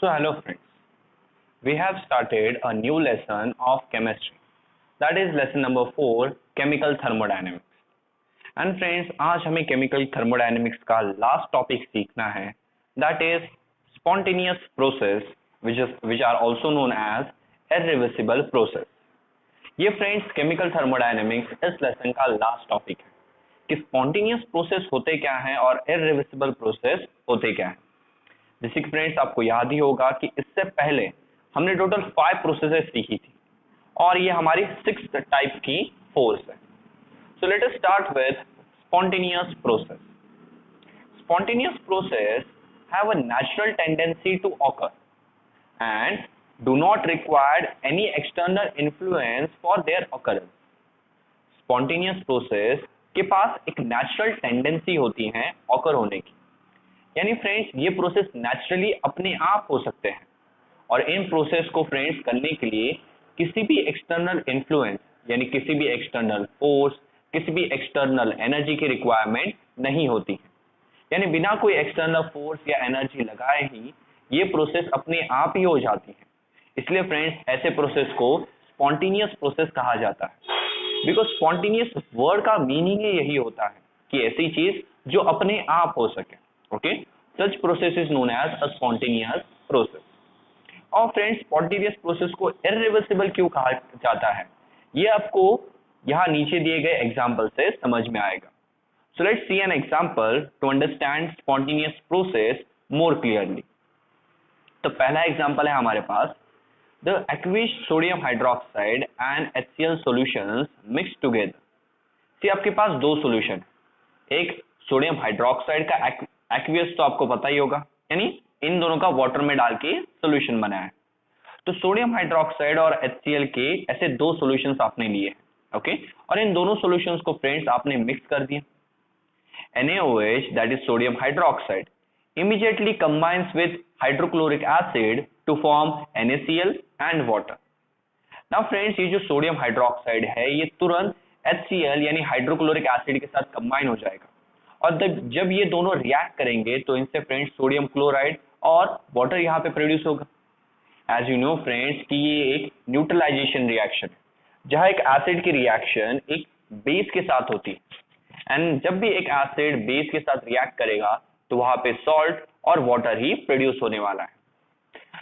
So hello friends, we have started a new lesson of chemistry, that is lesson number 4, chemical thermodynamics. And friends, आज हमें chemical thermodynamics का last topic सीखना है, that is spontaneous process which are also known as irreversible process. ये friends chemical thermodynamics इस lesson का last topic है कि spontaneous process होते क्या हैं और irreversible process होते क्या हैं. जैसे कि फ्रेंड्स आपको याद ही होगा कि इससे पहले हमने टोटल 5 प्रोसेसेस सीखी थी और ये हमारी 6th टाइप की फोर्स है. So let us start with spontaneous process. Spontaneous process have a natural tendency to occur and do not required any external influence for their occurrence. Spontaneous process के पास एक नेचुरल टेंडेंसी होती है occur होने की, यानी friends ये process naturally अपने आप हो सकते हैं और इन प्रोसेस को फ्रेंड्स करने के लिए किसी भी एक्सटर्नल इन्फ्लुएंस यानी किसी भी एक्सटर्नल फोर्स, किसी भी एक्सटर्नल एनर्जी की रिक्वायरमेंट नहीं होती है. यानी बिना कोई एक्सटर्नल फोर्स या एनर्जी लगाए ही ये प्रोसेस अपने आप ही हो जाती है. इसलिए फ्रेंड्स ऐसे प्रोसेस को स्पॉन्टेनियस प्रोसेस कहा जाता है, बिकॉज स्पॉन्टेनियस वर्ड का मीनिंग ही यही होता है कि ऐसी चीज जो अपने आप हो सके. Okay, such process is known as a spontaneous process. और फ्रेंड्स स्पॉन्टेनियस प्रोसेस को इरिवर्सिबल क्यों कहा जाता है ये आपको यहाँ नीचे दिए गए एग्जाम्पल से समझ में आएगा. So let's see an example to understand spontaneous process more clearly. तो पहला एग्जाम्पल है हमारे पास the aqueous sodium hydroxide and HCl solutions mix together. See आपके पास दो सॉल्यूशन, एक सोडियम हाइड्रोक्साइड का एक्वियस तो आपको पता ही होगा, यानी इन दोनों का वाटर में डाल के सॉल्यूशन बना है. तो सोडियम हाइड्रोक्साइड और HCl के ऐसे दो सॉल्यूशंस आपने लिए हैं. ओके, और इन दोनों सॉल्यूशंस को फ्रेंड्स आपने मिक्स कर दिया. NaOH that is sodium hydroxide immediately combines with hydrochloric acid to form NaCl and water. Now friends ये जो सोडियम हाइड्रोक्साइड है ये तुरंत HCl यानी हाइड्रोक्लोरिक एसिड के साथ कंबाइन हो जाएगा और जब ये दोनों रिएक्ट करेंगे तो इनसे फ्रेंड्स सोडियम क्लोराइड और वाटर यहाँ पे प्रोड्यूस होगा. एज यू नो फ्रेंड्स कि ये एक न्यूट्रलाइजेशन रिएक्शन है जहाँ एक एसिड की रिएक्शन एक बेस के साथ होती है एंड जब भी एक एसिड बेस के साथ रिएक्ट करेगा तो वहां पे सॉल्ट और वाटर ही प्रोड्यूस होने वाला है.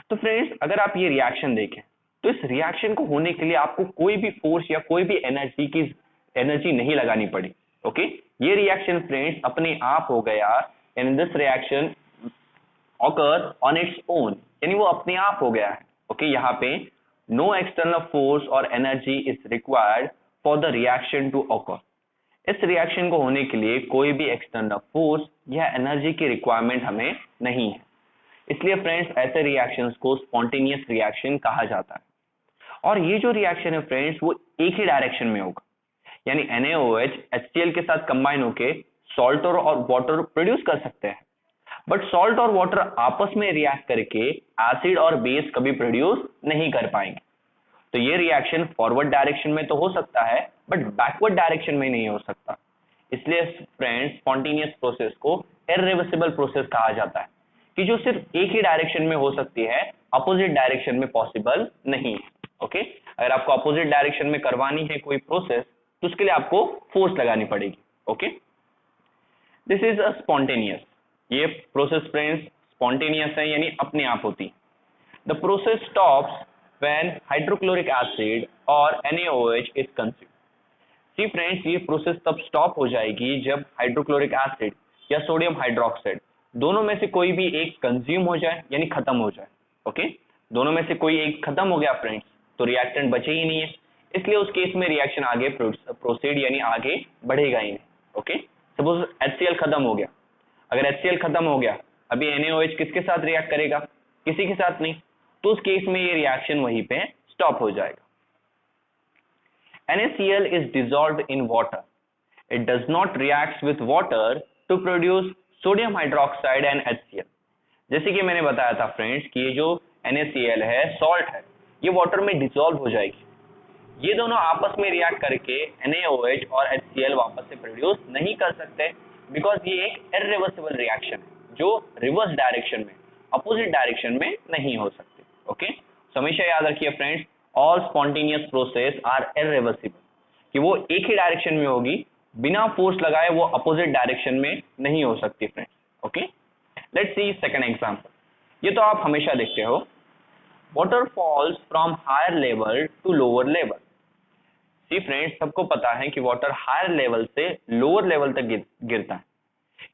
तो फ्रेंड्स अगर आप ये रिएक्शन देखें तो इस रिएक्शन को होने के लिए आपको कोई भी फोर्स या कोई भी एनर्जी नहीं लगानी पड़ी. ओके, ये रिएक्शन फ्रेंड्स अपने आप हो गया and this reaction occur on its own, यानी वो अपने आप हो गया है. ओके, यहाँ पे नो एक्सटर्नल फोर्स और energy is required for the reaction to occur. इस रिएक्शन को होने के लिए कोई भी एक्सटर्नल फोर्स या एनर्जी की रिक्वायरमेंट हमें नहीं है. इसलिए फ्रेंड्स ऐसे रिएक्शंस को स्पॉन्टेनियस रिएक्शन कहा जाता है. और ये जो रिएक्शन है फ्रेंड्स वो एक ही डायरेक्शन में होगा, यानी NaOH HCl के साथ कंबाइन होके सॉल्ट और वाटर प्रोड्यूस कर सकते हैं, बट सॉल्ट और वाटर आपस में रिएक्ट करके एसिड और बेस कभी प्रोड्यूस नहीं कर पाएंगे. तो ये रिएक्शन फॉरवर्ड डायरेक्शन में तो हो सकता है बट बैकवर्ड डायरेक्शन में नहीं हो सकता. इसलिए फ्रेंड्स स्पॉन्टेनियस प्रोसेस को इरिवर्सिबल प्रोसेस कहा जाता है कि जो सिर्फ एक ही डायरेक्शन में हो सकती है, अपोजिट डायरेक्शन में पॉसिबल नहीं है. ओके, अगर आपको अपोजिट डायरेक्शन में करवानी है कोई प्रोसेस तो उसके लिए आपको फोर्स लगानी पड़ेगी. Okay, this is a spontaneous. ये प्रोसेस फ्रेंड्स स्पॉन्टेनियस है यानी अपने आप होती है. The process stops when hydrochloric acid और NaOH is consumed. See friends ये प्रोसेस तब स्टॉप हो जाएगी जब हाइड्रोक्लोरिक एसिड या सोडियम हाइड्रोक्साइड दोनों में से कोई भी एक कंज्यूम हो जाए यानी खत्म हो जाए. ओके, दोनों में से कोई एक खत्म हो गया फ्रेंड्स तो रिएक्टेंट बचे ही नहीं है, इसलिए उस केस में रिएक्शन आगे प्रोसीड यानी आगे बढ़ेगा ही नहीं. ओके, सपोज HCl खत्म हो गया, अगर HCl खत्म हो गया अभी NaOH किसके साथ रिएक्ट करेगा, किसी के साथ नहीं, तो उस केस में ये रिएक्शन वहीं पे स्टॉप हो जाएगा. NaCl is dissolved in water. It does not react with water to produce sodium hydroxide and HCl. जैसे कि मैंने बताया था फ्रेंड्स कि ये जो NaCl है सॉल्ट है, ये वाटर में डिसॉल्व हो जाएगी. ये दोनों आपस में रिएक्ट करके NaOH और HCl वापस से प्रोड्यूस नहीं कर सकते बिकॉज ये एक इरिवर्सिबल रिएक्शन है जो रिवर्स डायरेक्शन में अपोजिट डायरेक्शन में नहीं हो सकती। ओके, हमेशा याद रखिए friends, all spontaneous process are irreversible, कि वो एक ही डायरेक्शन में होगी, बिना फोर्स लगाए वो अपोजिट डायरेक्शन में नहीं हो सकती friends. Okay, let's see second example. ये तो आप हमेशा देखते हो, water falls from higher level to lower level. See friends, सबको पता है कि वाटर हायर लेवल से लोअर लेवल तक गिरता है।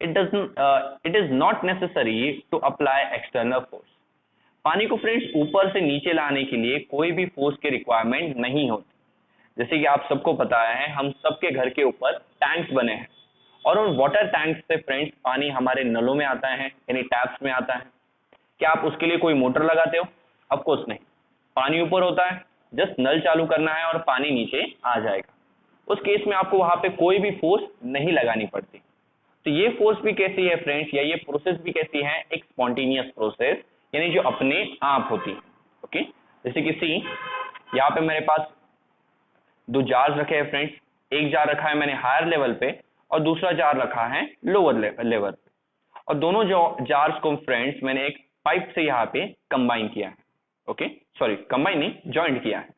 It is not necessary to apply external force. पानी को फ्रेंड्स ऊपर से नीचे लाने के लिए कोई भी फोर्स की रिक्वायरमेंट नहीं होती। जैसे कि आप सबको पता है, हम सबके घर के ऊपर टैंक्स बने हैं, और उन वाटर टैंक्स से फ्रेंड्स पानी हमारे नलों में आता है, यानी टैप्स में आता है। क्या आप उसके लिए कोई मोटर लगाते हो? ऑफ कोर्स नहीं। पानी ऊपर होता है, जस्ट नल चालू करना है और पानी नीचे आ जाएगा। उस केस में आपको वहां पे कोई भी फोर्स नहीं लगानी पड़ती। तो ये फोर्स भी कैसी है फ्रेंड्स, या ये प्रोसेस भी कैसी है? एक स्पॉन्टेनियस प्रोसेस, यानी जो अपने आप होती है। ओके, जैसे कि सी, यहाँ पे मेरे पास दो जार्स रखे हैं फ्रेंड्स। एक जार रखा है मैंने हायर लेवल पे और दूसरा जार रखा है लोअर लेवल पे, और दोनों जो जार्स को फ्रेंड्स मैंने एक पाइप से यहाँ पे कंबाइन किया है। ओके, सॉरी, कंबाइन नहीं, जॉइंट किया है।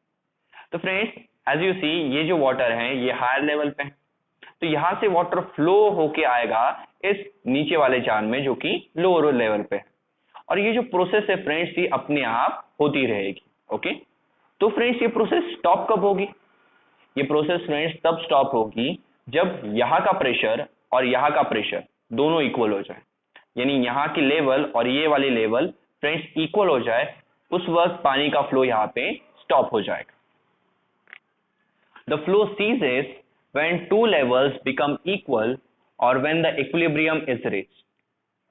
तो फ्रेंड्स एज यू सी, ये जो वाटर है ये हायर लेवल पे है, तो यहां से वाटर फ्लो होके आएगा इस नीचे वाले जार में जो कि लोअर लेवल पे है, और ये जो प्रोसेस है फ्रेंड्स ये अपने आप होती रहेगी। ओके, तो फ्रेंड्स ये प्रोसेस स्टॉप कब होगी? ये प्रोसेस फ्रेंड्स तब स्टॉप होगी जब यहाँ का प्रेशर और यहाँ का प्रेशर दोनों इक्वल हो जाए, यानी यहाँ की लेवल और ये वाली लेवल फ्रेंड्स इक्वल हो जाए, उस वक्त पानी का फ्लो यहाँ पे स्टॉप हो जाएगा। The flow ceases when two levels become equal or when the equilibrium is reached।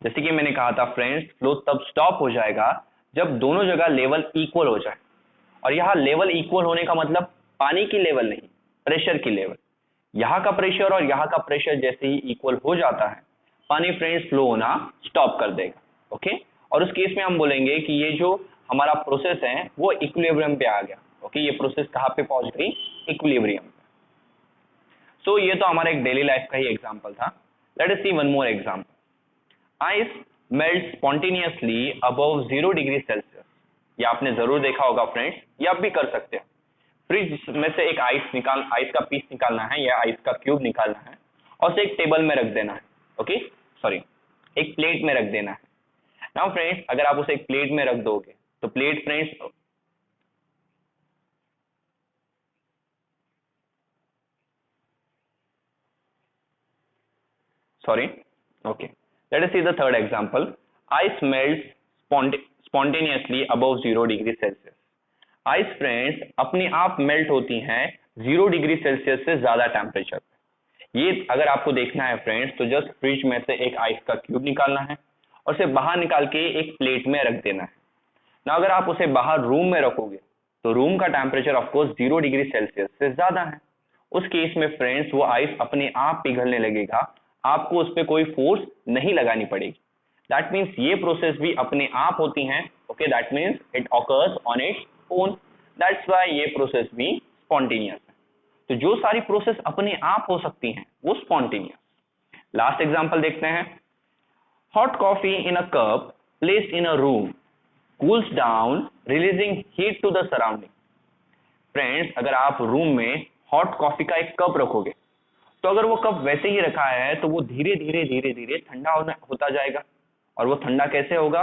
जैसे कि मैंने कहा था फ्रेंड्स, फ्लो तब स्टॉप हो जाएगा जब दोनों जगह लेवल इक्वल हो जाए, और यहाँ लेवल इक्वल होने का मतलब पानी की लेवल नहीं, प्रेशर की लेवल। यहाँ का प्रेशर और यहाँ का प्रेशर जैसे ही इक्वल हो जाता है, पानी फ्रेंड्स फ्लो होना स्टॉप कर देगा। ओके, और उस केस में हम बोलेंगे कि ये जो हमारा प्रोसेस है वो इक्विलिब्रियम पे आ गया। ओके, ये प्रोसेस कहाँ पे पहुंच गई? इक्विलिब्रियम पे। सो ये तो हमारा एक डेली लाइफ का ही एग्जाम्पल था। Let us see one more example. Ice melt spontaneously above 0 degree Celsius. ये आपने जरूर देखा होगा फ्रेंड्स, ये आप भी कर सकते हैं। फ्रिज में से एक आइस का पीस निकालना है या आइस का क्यूब निकालना है, और उसे एक टेबल में रख देना है। ओके, सॉरी, एक प्लेट में रख देना है। नाउ फ्रेंड्स, अगर आप उसे एक प्लेट में रख दोगे तो plate friends sorry, okay, let us see the third example. Ice melts spontaneously above 0 degree Celsius. Ice friends अपने आप मेल्ट होती हैं 0 डिग्री सेल्सियस से ज्यादा टेम्परेचर पे। ये अगर आपको देखना है फ्रेंड्स, तो जस्ट फ्रिज में से एक आइस का क्यूब निकालना है और उसे बाहर निकाल के एक प्लेट में रख देना है ना। अगर आप उसे बाहर रूम में रखोगे तो रूम का टेम्परेचर ऑफकोर्स 0 डिग्री सेल्सियस से ज्यादा है। उस केस में फ्रेंड्स वो आइस अपने आप पिघलने लगेगा, आपको उस पर कोई फोर्स नहीं लगानी पड़ेगी। दैट मीन्स ये प्रोसेस भी अपने आप होती हैं। Okay, that means it occurs on its own. That's why ये प्रोसेस भी स्पॉन्टेनियस है। तो जो सारी प्रोसेस अपने आप हो सकती हैं वो स्पॉन्टेनियस। लास्ट एग्जांपल देखते हैं। Hot coffee in a cup placed in a room cools down releasing heat to the surrounding. Friends अगर आप रूम में हॉट कॉफी का एक कप रखोगे तो अगर वो कप वैसे ही रखा है तो वो धीरे धीरे धीरे धीरे ठंडा होता जाएगा। और वो ठंडा कैसे होगा?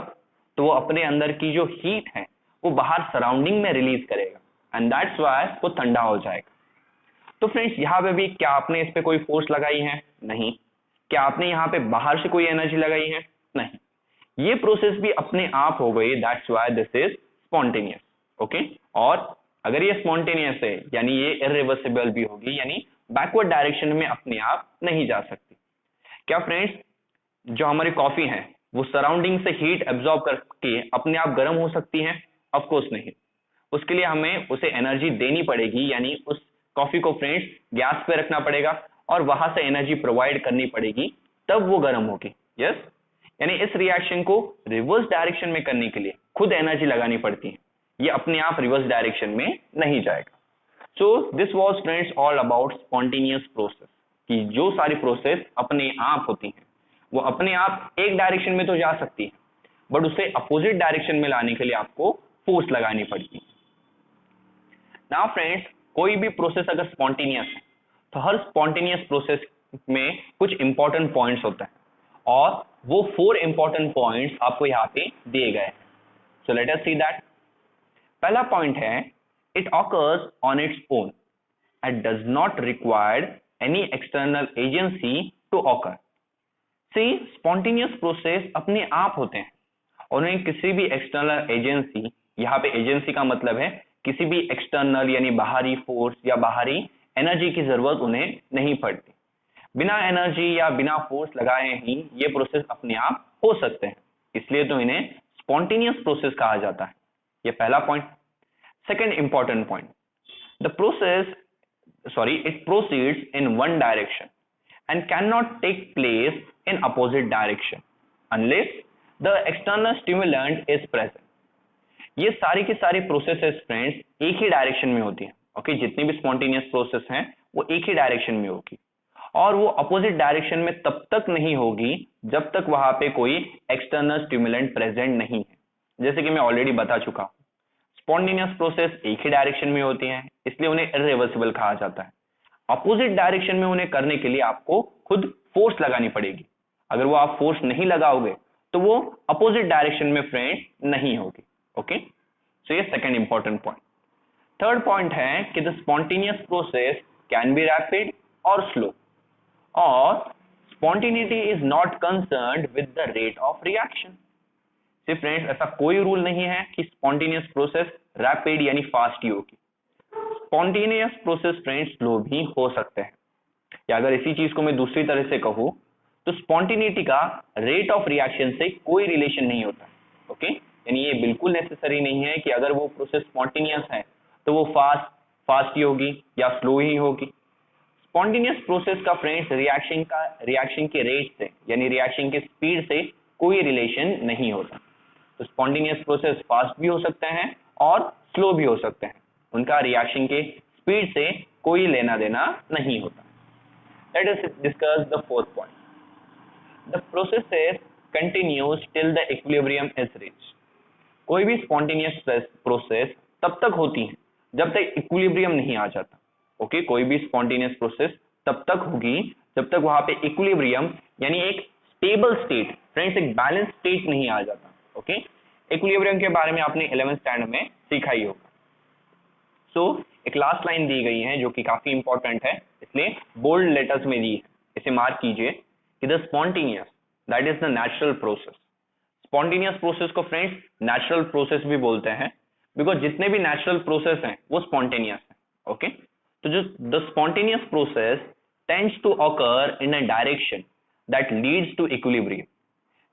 तो वो अपने अंदर की जो हीट है वो बाहर सराउंडिंग में रिलीज करेगा, एंड दैट्स व्हाई वो ठंडा हो जाएगा। तो फ्रेंड्स यहाँ पे भी क्या आपने इस पे कोई फोर्स लगाई है? नहीं। क्या आपने यहाँ पे बाहर से कोई एनर्जी लगाई है? नहीं। ये प्रोसेस भी अपने आप हो गई, that's why this is spontaneous. Okay, और अगर ये स्पॉन्टेनियस है यानी ये इरिवर्सिबल भी होगी, यानी बैकवर्ड डायरेक्शन में अपने आप नहीं जा सकती। क्या फ्रेंड्स जो हमारी कॉफी है वो सराउंडिंग से हीट एब्जॉर्ब करके अपने आप गर्म हो सकती है? ऑफ कोर्स नहीं। उसके लिए हमें उसे एनर्जी देनी पड़ेगी, यानी उस कॉफी को फ्रेंड्स गैस पे रखना पड़ेगा और वहां से एनर्जी प्रोवाइड करनी पड़ेगी, तब वो गर्म होगी। यस, यानी इस रिएक्शन को रिवर्स डायरेक्शन में करने के लिए खुद एनर्जी लगानी पड़ती है, ये अपने आप रिवर्स डायरेक्शन में नहीं जाएगा। So this was friends all about spontaneous process, कि जो सारी प्रोसेस अपने आप होती हैं वो अपने आप एक डायरेक्शन में तो जा सकती है, बट उसे अपोजिट डायरेक्शन में लाने के लिए आपको फोर्स लगानी पड़ती है। नाउ फ्रेंड्स, कोई भी प्रोसेस अगर स्पॉन्टेनियस है तो हर स्पॉन्टेनियस प्रोसेस में कुछ इंपॉर्टेंट पॉइंट्स होते हैं और वो 4 इंपॉर्टेंट पॉइंट्स आपको यहाँ पे दिए गए हैं। So let us see that. पहला पॉइंट है, it occurs on its own and does not required any external agency to occur. See, spontaneous process अपने आप होते हैं और उन्हें किसी भी एक्सटर्नल एजेंसी, यहाँ पे एजेंसी का मतलब है किसी भी एक्सटर्नल यानी बाहरी फोर्स या बाहरी एनर्जी की जरूरत उन्हें नहीं पड़ती। बिना एनर्जी या बिना फोर्स लगाए ही ये प्रोसेस अपने आप हो सकते हैं, इसलिए तो इन्हें स्पॉन्टेनियस प्रोसेस कहा जाता है। ये पहला point. Second important point, it proceeds in one direction and cannot take place in opposite direction unless the external stimulant is present. ये सारी की सारी प्रोसेसेस फ्रेंड्स एक ही डायरेक्शन में होती हैं। ओके, जितनी भी स्पॉन्टेनियस प्रोसेस हैं वो एक ही डायरेक्शन में होगी और वो अपोजिट डायरेक्शन में तब तक नहीं होगी जब तक वहां पे कोई एक्सटर्नल स्टिमुलेंट प्रेजेंट नहीं है। जैसे कि मैं ऑलरेडी बता चुका हूं, स्पॉन्टेनियस प्रोसेस एक ही डायरेक्शन में होती हैं, इसलिए उन्हें इरिवर्सिबल कहा जाता है। अपोजिट डायरेक्शन में उन्हें करने के लिए आपको खुद फोर्स लगानी पड़ेगी। अगर वो आप फोर्स नहीं लगाओगे तो वो अपोजिट डायरेक्शन में फ्रेंड नहीं होगी। ओके, सो ये second important point. Third point है कि the spontaneous process can be rapid और स्लो, और spontaneity is not concerned with the rate of reaction. सिर्फ फ्रेंड्स, ऐसा कोई रूल नहीं है कि स्पॉन्टेनियस प्रोसेस रैपिड यानी फास्ट ही होगी। स्पॉन्टेनियस प्रोसेस फ्रेंड्स स्लो भी हो सकते हैं, या अगर इसी चीज को मैं दूसरी तरह से कहूं तो स्पॉन्टेनिटी का रेट ऑफ रिएक्शन से कोई रिलेशन नहीं होता। ओके, यानी ये बिल्कुल नेसेसरी नहीं है कि अगर वो प्रोसेस स्पॉन्टेनियस है तो वो फास्ट ही होगी या स्लो ही होगी। स्पॉन्टेनियस प्रोसेस का फ्रेंड्स रिएक्शन के रेट से यानी रिएक्शन के स्पीड से कोई रिलेशन नहीं होता। तो स्पॉन्टेनियस प्रोसेस फास्ट भी हो सकते हैं और स्लो भी हो सकते हैं, उनका रिएक्शन के स्पीड से कोई लेना देना नहीं होता। Let us discuss the fourth point. The process continues till the equilibrium is reached. कोई भी स्पॉन्टेनियस प्रोसेस तब तक होती है जब तक इक्विलिब्रियम नहीं आ जाता। ओके, कोई भी स्पॉन्टेनियस प्रोसेस तब तक होगी जब तक वहां पे इक्विलिब्रियम यानी एक स्टेबल स्टेट, फ्रेंड्स एक बैलेंस स्टेट नहीं आ जाता। ओके, इक्विलिब्रियम के बारे में आपने 11th स्टैंडर्ड में सीखा ही होगा। सो एक लास्ट लाइन दी गई है जो कि काफी इंपॉर्टेंट है, इसलिए बोल्ड लेटर्स में दी है, इसे मार्क कीजिए कि the spontaneous that is the natural process. Spontaneous process को फ्रेंड्स नेचुरल प्रोसेस भी बोलते हैं, बिकॉज जितने भी नेचुरल प्रोसेस हैं वो स्पॉन्टेनियस हैं। ओके, तो जो the spontaneous process tends to occur in a direction that leads to equilibrium.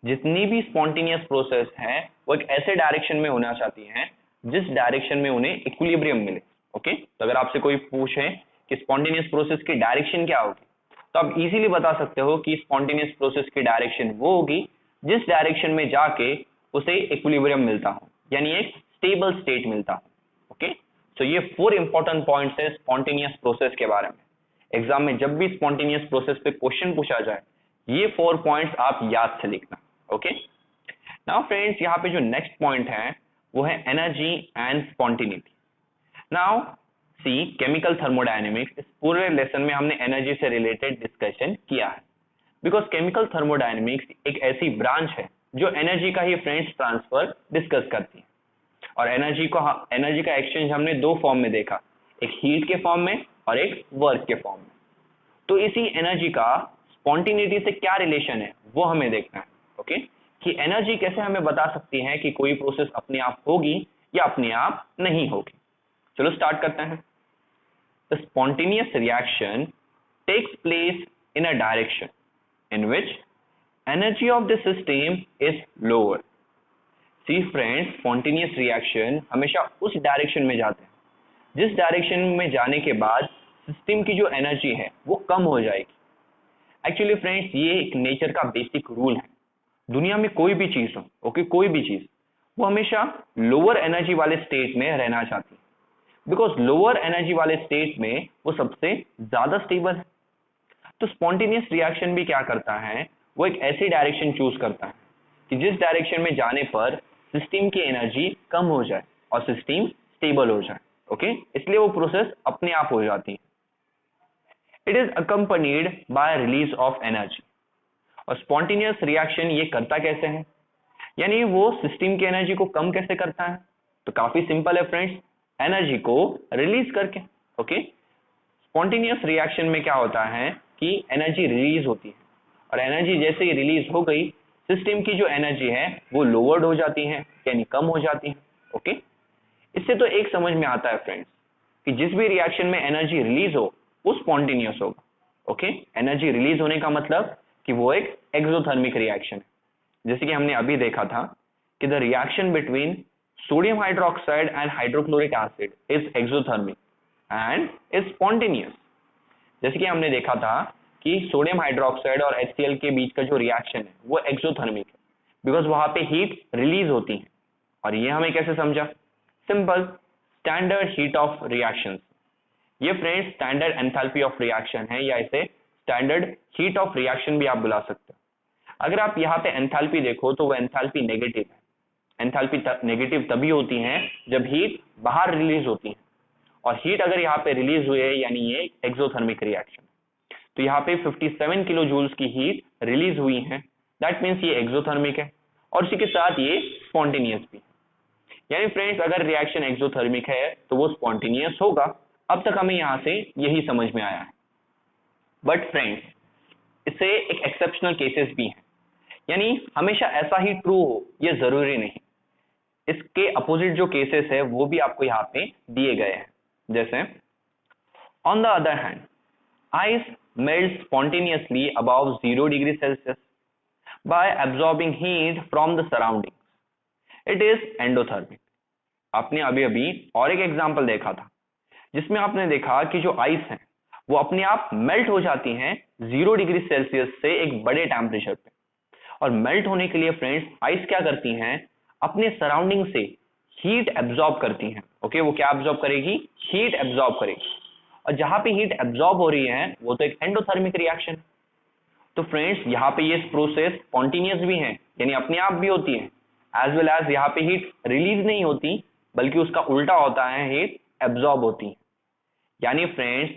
जितनी भी स्पॉन्टेनियस प्रोसेस हैं वो एक ऐसे डायरेक्शन में होना चाहती हैं जिस डायरेक्शन में उन्हें इक्विलिब्रियम मिले। ओके, तो अगर आपसे कोई पूछे कि स्पॉन्टेनियस प्रोसेस की डायरेक्शन क्या होगी तो आप इजीली बता सकते हो कि स्पॉन्टेनियस प्रोसेस की डायरेक्शन वो होगी जिस डायरेक्शन में जाके उसे इक्विलिब्रियम मिलता हो, यानी एक स्टेबल स्टेट मिलता हो। ओके, तो ये 4 इंपॉर्टेंट पॉइंट्स है स्पॉन्टेनियस प्रोसेस के बारे में। एग्जाम में जब भी स्पॉन्टेनियस प्रोसेस पे क्वेश्चन पूछा जाए ये 4 पॉइंट्स आप याद से लिखना। ओके, नाउ फ्रेंड्स, यहाँ पे जो नेक्स्ट पॉइंट है वो है energy and spontaneity. Now see, chemical thermodynamics, इस पूरे लेसन में हमने एनर्जी से रिलेटेड डिस्कशन किया है, बिकॉज केमिकल थर्मोडायनेमिक्स एक ऐसी ब्रांच है जो एनर्जी का ही फ्रेंड्स ट्रांसफर डिस्कस करती है। और एनर्जी का एक्सचेंज हमने 2 फॉर्म में देखा, एक हीट के फॉर्म में और एक वर्क के फॉर्म में। तो इसी एनर्जी का स्पॉन्टेनिटी से क्या रिलेशन है वो हमें देखना है। ओके, कि एनर्जी कैसे हमें बता सकती है कि कोई प्रोसेस अपने आप होगी या अपने आप नहीं होगी। चलो स्टार्ट करते हैं। The spontaneous reaction takes place in a direction in which energy of the system is lower. See friends, spontaneous reaction हमेशा उस डायरेक्शन में जाते हैं जिस डायरेक्शन में जाने के बाद सिस्टम की जो एनर्जी है वो कम हो जाएगी। एक्चुअली फ्रेंड्स, ये एक नेचर का बेसिक रूल है। दुनिया में कोई भी चीज हो, ओके, कोई भी चीज, वो हमेशा लोअर एनर्जी वाले स्टेट में रहना चाहती है, बिकॉज लोअर एनर्जी वाले स्टेट में वो सबसे ज्यादा स्टेबल है। तो स्पॉन्टेनियस रिएक्शन भी क्या करता है, वो एक ऐसी डायरेक्शन चूज करता है कि जिस डायरेक्शन में जाने पर सिस्टम की एनर्जी कम हो जाए और सिस्टम स्टेबल हो जाए। ओके, इसलिए वो प्रोसेस अपने आप हो जाती है। It is accompanied by release of energy. और स्पॉन्टेनियस रिएक्शन ये करता कैसे है, यानी वो सिस्टम की एनर्जी को कम कैसे करता है? तो काफी सिंपल है फ्रेंड्स, एनर्जी को रिलीज करके। ओके, स्पॉन्टेनियस रिएक्शन में क्या होता है कि एनर्जी रिलीज होती है, और एनर्जी जैसे ही रिलीज हो गई, सिस्टम की जो एनर्जी है वो लोअर्ड हो जाती है, यानी कम हो जाती है। ओके, इससे तो एक समझ में आता है फ्रेंड्स कि जिस भी रिएक्शन में एनर्जी रिलीज हो वो स्पॉन्टेनियस होगा। ओके, एनर्जी रिलीज होने का मतलब कि वो एक एक्सोथर्मिक रिएक्शन है। जैसे कि हमने अभी देखा था कि the reaction between sodium hydroxide and hydrochloric acid is exothermic and is spontaneous. जैसे कि हमने देखा था कि सोडियम हाइड्रोक्साइड और HCl के बीच का जो रिएक्शन है वो एक्सोथर्मिक है, बिकॉज वहां पे हीट रिलीज होती है। और ये हमें कैसे समझा? Simple, standard heat of reaction. ये friends standard enthalpy of reaction है, या इसे स्टैंडर्ड हीट ऑफ रिएक्शन भी आप बुला सकते हो। अगर आप यहाँ पे एंथैल्पी देखो तो वो एंथैल्पी नेगेटिव है। एंथैल्पी नेगेटिव तभी होती है जब हीट बाहर रिलीज होती है, और हीट अगर यहाँ पे रिलीज हुई है यानी ये एक्सोथर्मिक रिएक्शन। तो यहाँ पे 57 किलो जूल्स की हीट रिलीज हुई है, दैट मीन्स ये एक्सोथर्मिक है, और उसी के साथ ये स्पॉन्टेनियस भी है। यानी फ्रेंड्स अगर रिएक्शन एक्सोथर्मिक है तो वो स्पॉन्टेनियस होगा। अब तक हमें यहाँ से यही समझ में आया है। बट फ्रेंड्स इससे एक एक्सेप्शनल केसेस भी हैं, यानी हमेशा ऐसा ही ट्रू हो ये जरूरी नहीं। इसके अपोजिट जो केसेस है वो भी आपको यहाँ पे दिए गए हैं। जैसे on the other hand, ice melt spontaneously above 0 degree Celsius bye absorbing heat from the surrounding, it is endothermic. आपने अभी अभी और एक एग्जाम्पल देखा था जिसमें आपने देखा कि जो आइस है वो अपने आप मेल्ट हो जाती हैं 0 डिग्री सेल्सियस से एक बड़े टेम्परेचर पे। और मेल्ट होने के लिए फ्रेंड्स आइस क्या करती हैं, अपने सराउंडिंग से हीट एब्जॉर्ब करती हैं। ओके, वो क्या एब्जॉर्ब करेगी? हीट एब्जॉर्ब करेगी। और जहां पे हीट एब्जॉर्ब हो रही है वो तो एक एंडोथर्मिक रिएक्शन। तो फ्रेंड्स यहाँ पे ये प्रोसेस स्पॉन्टेनियस भी है, यानी अपने आप भी होती है, एज वेल एज यहाँ पे हीट रिलीज नहीं होती बल्कि उसका उल्टा होता है, हीट एब्जॉर्ब होती है। यानी फ्रेंड्स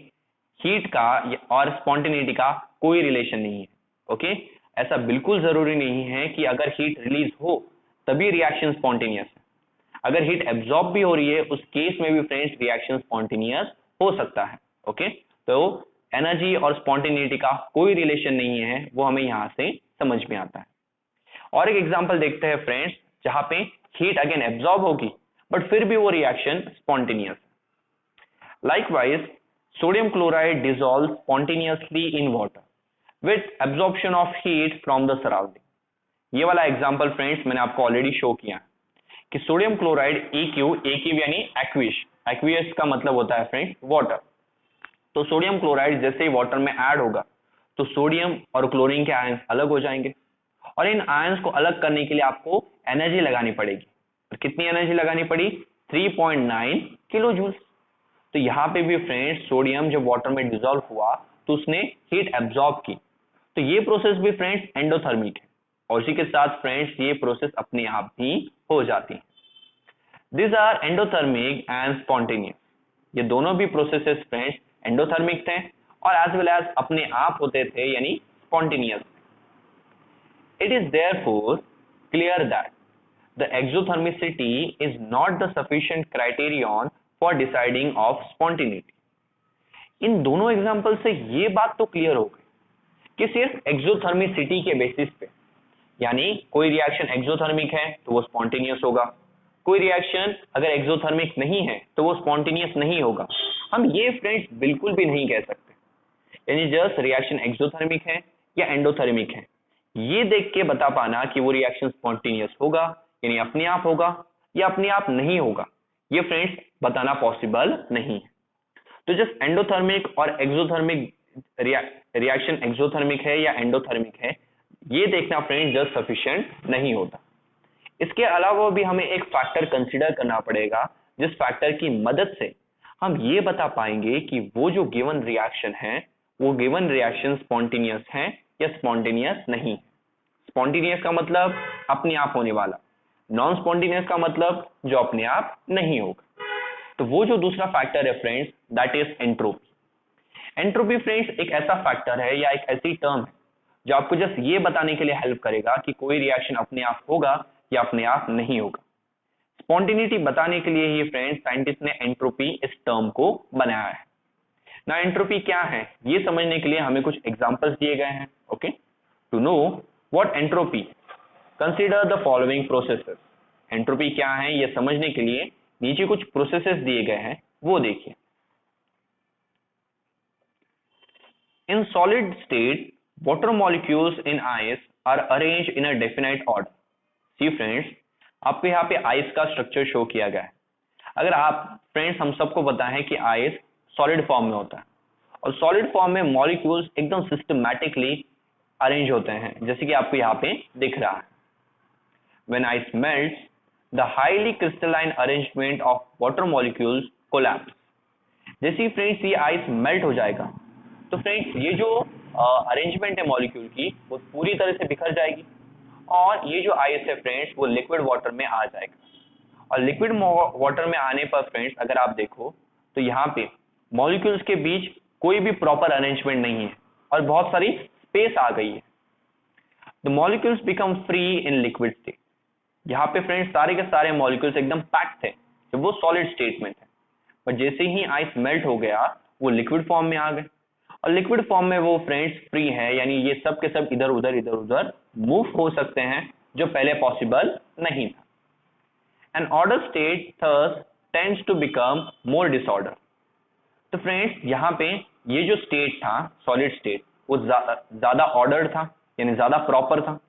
हीट का और स्पॉन्टेनिटी का कोई रिलेशन नहीं है। ओके, ऐसा बिल्कुल जरूरी नहीं है कि अगर हीट रिलीज हो तभी रिएक्शन स्पॉन्टेनियस है। अगर हीट एब्जॉर्ब भी हो रही है उस केस में भी फ्रेंड्स रिएक्शन स्पॉन्टेनियस हो सकता है। ओके, तो एनर्जी और स्पॉन्टेनिटी का कोई रिलेशन नहीं है, वो हमें यहाँ से समझ में आता है। और एक एग्जांपल देखते हैं फ्रेंड्स जहां पे हीट अगेन एब्जॉर्ब होगी बट फिर भी वो reaction spontaneous. Likewise sodium chloride dissolve spontaneously in water with absorption of heat from the surrounding. ये वाला एग्जांपल फ्रेंड्स मैंने आपको ऑलरेडी शो किया कि सोडियम क्लोराइड एक्यू यानी एक्विश, एक्वियस का मतलब होता है फ्रेंड्स वाटर। तो सोडियम क्लोराइड जैसे ही वाटर में ऐड होगा तो सोडियम और क्लोरीन के आयंस अलग हो जाएंगे, और इन आयंस को अलग करने के लिए आपको एनर्जी लगानी पड़ेगी। और कितनी एनर्जी लगानी पड़ी? 3.9 किलो जूल्स। तो यहाँ पे भी फ्रेंड्स सोडियम जब वाटर में डिसॉल्व हुआ तो उसने हीट एब्जॉर्ब की, तो ये प्रोसेस भी फ्रेंड्स एंडोथर्मिक है, और इसी के साथ फ्रेंड्स ये प्रोसेस अपने आप भी हो जाती है। This are endothermic and spontaneous. ये दोनों भी प्रोसेसेस फ्रेंड्स एंडोथर्मिक थे और एज वेल एज अपने आप होते थे, यानी spontaneous. It is therefore clear that the exothermicity is not the sufficient criterion for deciding of spontaneity. इन दोनों एग्जाम्पल से ये बात तो क्लियर हो गई कि सिर्फ एक्सोथर्मिसिटी के बेसिस पे, यानी कोई रिएक्शन एक्सोथर्मिक है तो वो स्पॉन्टेनियस होगा, कोई रिएक्शन अगर एक्सोथर्मिक नहीं है तो वो स्पॉन्टेनियस नहीं होगा। हम ये फ्रेंड्स बिल्कुल भी नहीं कह सकते, यानी जस्ट रिएक्शन एक्सोथर्मिक है या एंडोथर्मिक है ये देख के बता पाना कि वो रिएक्शन स्पॉन्टेनियस होगा यानी अपने आप होगा या अपने आप नहीं होगा, ये फ्रेंड्स बताना पॉसिबल नहीं है। तो जस्ट एंडोथर्मिक और एक्सोथर्मिक रिएक्शन एक्सोथर्मिक है या एंडोथर्मिक है ये देखना फ्रेंड्स जस्ट सफिशिएंट नहीं होता। इसके अलावा भी हमें एक फैक्टर कंसीडर करना पड़ेगा, जिस फैक्टर की मदद से हम ये बता पाएंगे कि वो जो गिवन रिएक्शन है वो गिवन रिएक्शन स्पॉन्टेनियस है या स्पॉन्टेनियस नहीं। स्पॉन्टेनियस का मतलब अपने आप होने वाला, नॉन स्पॉन्टेनियस का मतलब जो अपने आप नहीं होगा। तो वो जो दूसरा फैक्टर है friends, that is entropy. Entropy friends एक ऐसा फैक्टर है या एक ऐसी टर्म है जो आपको जस्ट ये बताने के लिए हेल्प करेगा कि कोई रिएक्शन अपने आप होगा या अपने आप नहीं होगा। स्पॉन्टेनिटी बताने के लिए ही फ्रेंड्स साइंटिस्ट ने एंट्रोपी इस टर्म को बनाया है ना। एंट्रोपी क्या है ये समझने के लिए हमें कुछ एग्जांपल्स दिए गए हैं। Okay, to know what entropy, consider the following processes. Entropy क्या है ये समझने के लिए नीचे कुछ प्रोसेसेस दिए गए हैं, वो देखिए। In solid state water molecules in ice are arranged in a definite order. See friends, आपको यहाँ पे आइस का स्ट्रक्चर शो किया गया है। अगर आप फ्रेंड्स, हम सबको पता है कि आइस सॉलिड फॉर्म में होता है और सॉलिड फॉर्म में मॉलिक्यूल्स एकदम सिस्टमैटिकली अरेंज होते हैं, जैसे कि आपको यहाँ पे दिख रहा है। When ice melts, the highly crystalline arrangement of water molecules collapse. जैसे ही फ्रेंड्स ये आइस मेल्ट हो जाएगा तो फ्रेंड्स ये जो अरेंजमेंट है मॉलिक्यूल की वो पूरी तरह से बिखर जाएगी और ये जो आइस है फ्रेंड्स वो लिक्विड वाटर में आ जाएगा। और लिक्विड वाटर में आने पर फ्रेंड्स अगर आप देखो तो यहाँ पे मॉलिक्यूल्स के बीच कोई भी प्रॉपर अरेंजमेंट नहीं है और बहुत सारी स्पेस आ गई है। The molecules become free in liquid state. यहाँ पे फ्रेंड्स सारे के सारे मॉलिक्यूल्स एकदम पैक्ड थे जब वो सॉलिड स्टेट में थे, पर जैसे ही आइस मेल्ट हो गया वो लिक्विड फॉर्म में आ गए और लिक्विड फॉर्म में वो फ्रेंड्स फ्री है, यानी ये सब के सब इधर उधर मूव हो सकते हैं जो पहले पॉसिबल नहीं था। An order state thus tends to become more disorder. तो फ्रेंड्स यहाँ पे ये जो स्टेट था सॉलिड स्टेट वो ज्यादा ऑर्डर्ड था, यानी ज्यादा प्रॉपर था,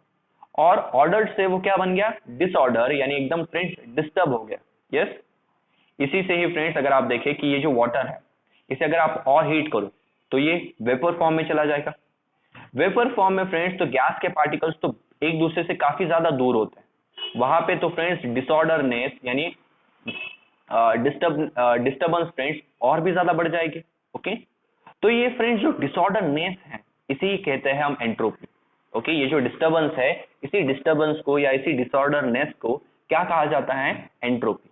और ऑर्डर्ड से वो क्या बन गया, डिसऑर्डर, यानी एकदम फ्रेंड्स डिस्टर्ब हो गया। यस, इसी से ही फ्रेंड्स अगर आप देखें कि ये जो वाटर है इसे अगर आप और हीट करो तो ये वेपर फॉर्म में चला जाएगा। वेपर फॉर्म में फ्रेंड्स तो गैस के पार्टिकल्स तो एक दूसरे से काफी ज्यादा दूर होते हैं, वहां पे तो फ्रेंड्स डिसऑर्डरनेस यानी डिस्टर्बेंस फ्रेंड्स और भी ज्यादा बढ़ जाएगी। ओके, तो ये फ्रेंड्स जो डिसऑर्डरनेस है इसी कहते हैं हम एंट्रोपी। ओके, ये जो डिस्टर्बेंस है इसी डिस्टर्बेंस को या इसी डिसऑर्डरनेस को क्या कहा जाता है, एंट्रोपी।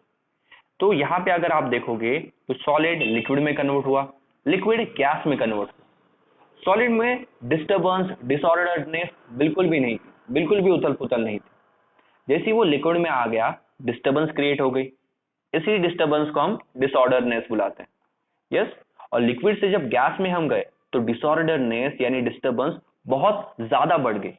तो यहाँ पे अगर आप देखोगे तो सॉलिड लिक्विड में कन्वर्ट हुआ, लिक्विड गैस में कन्वर्ट हुआ। सॉलिड में डिस्टर्बेंस डिसऑर्डरनेस बिल्कुल भी नहीं थी, बिल्कुल भी उथल पुथल नहीं थी। जैसे ही वो लिक्विड में आ गया डिस्टर्बेंस क्रिएट हो गई, इसी डिस्टर्बेंस को हम डिसऑर्डरनेस बुलाते हैं। यस, और लिक्विड से जब गैस में हम गए तो डिसऑर्डरनेस यानी डिस्टर्बेंस बहुत ज्यादा बढ़ गई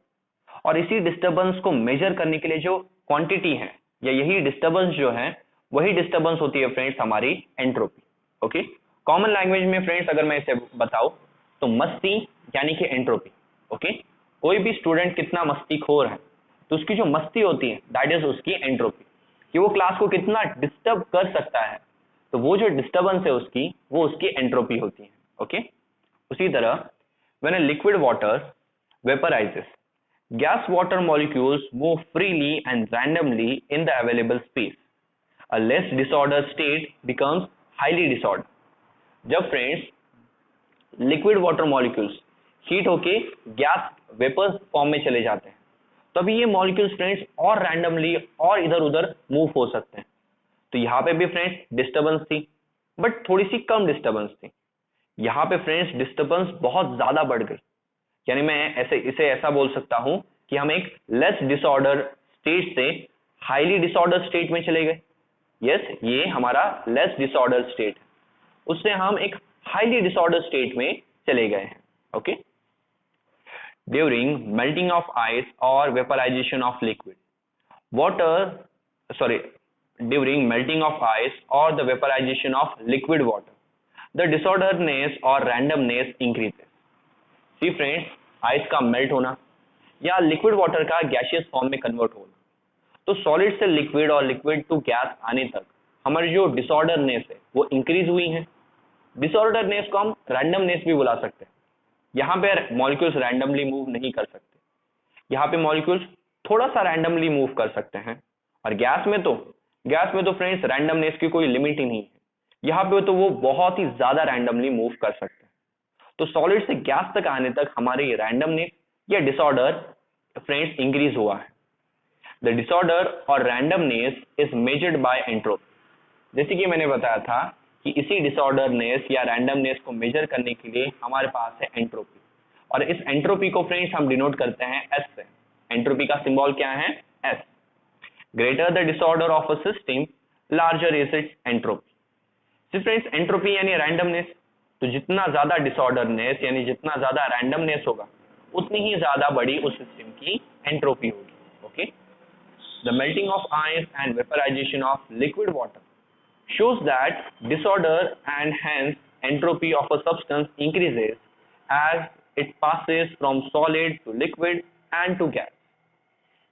और इसी डिस्टर्बेंस को मेजर करने के लिए जो क्वांटिटी है या यही डिस्टर्बेंस जो है वही डिस्टर्बेंस होती है फ्रेंड्स हमारी एंट्रोपी। ओके, कॉमन लैंग्वेज में फ्रेंड्स अगर मैं इसे बताऊं तो मस्ती यानी कि एंट्रोपी। ओके, कोई भी स्टूडेंट कितना मस्तीखोर है तो उसकी जो मस्ती होती है दैट इज उसकी एंट्रोपी, कि वो क्लास को कितना डिस्टर्ब कर सकता है, तो वो जो डिस्टर्बेंस है उसकी वो उसकी एंट्रोपी होती है। ओके, उसी तरह when a liquid water vaporizes, gas water molecules move freely and randomly in the available space. A less disordered state becomes highly disordered. जब friends liquid water molecules heat होके गैस वेपर फॉर्म में चले जाते हैं तभी ये molecules friends और randomly और इधर उधर मूव हो सकते हैं। तो यहाँ पे भी फ्रेंड्स डिस्टर्बेंस थी बट थोड़ी सी कम डिस्टर्बेंस थी। यहाँ पे फ्रेंड्स डिस्टर्बेंस बहुत ज्यादा बढ़ गई, यानी मैं इसे ऐसा बोल सकता हूं कि हम एक लेस डिसऑर्डर स्टेट से हाईली डिसऑर्डर स्टेट में चले गए। यस, ये हमारा लेस डिसऑर्डर स्टेट है, उससे हम एक हाईली डिसऑर्डर स्टेट में चले गए हैं। Okay, during melting of ice और vaporisation of liquid water during melting of ice or the vaporization of liquid water, the disorderness or randomness increases. See friends, ice का मेल्ट होना या liquid water का gaseous form में convert होना, तो solid से liquid और लिक्विड टू गैस आने तक हमारी जो डिसऑर्डरनेस है वो इंक्रीज हुई है। डिसऑर्डरनेस को हम रैंडमनेस भी बुला सकते हैं। यहाँ पे मॉलिक्यूल्स रैंडमली मूव नहीं कर सकते, यहाँ पे मॉलिक्यूल्स थोड़ा सा रैंडमली मूव कर सकते हैं, और गैस में तो फ्रेंड्स रैंडमनेस की कोई लिमिट ही नहीं है, यहाँ पे तो वो बहुत ही ज्यादा रैंडमली मूव कर सकते हैं। तो सॉलिड से गैस तक आने तक हमारी रैंडमनेस या डिसऑर्डर फ्रेंड्स इंक्रीज हुआ है। द डिसऑर्डर और randomness is measured by entropy. जैसे कि मैंने बताया था कि इसी डिसऑर्डरनेस या रैंडमनेस को मेजर करने के लिए हमारे पास है एंट्रोपी, और इस एंट्रोपी को फ्रेंड्स हम डिनोट करते हैं एस से। एंट्रोपी का सिंबल क्या है? S. Greater the disorder of a system, larger is it's entropy. Friends entropy यानी रैंडमनेस, तो जितना ज्यादा डिसऑर्डरनेस यानी जितना ज्यादा रैंडमनेस होगा उतनी ही ज्यादा बड़ी उस सिस्टम की एंट्रोपी होगी। Okay, the melting of ice and vaporisation of liquid water shows that disorder and hence entropy of a substance increases as it passes from solid to liquid and to gas।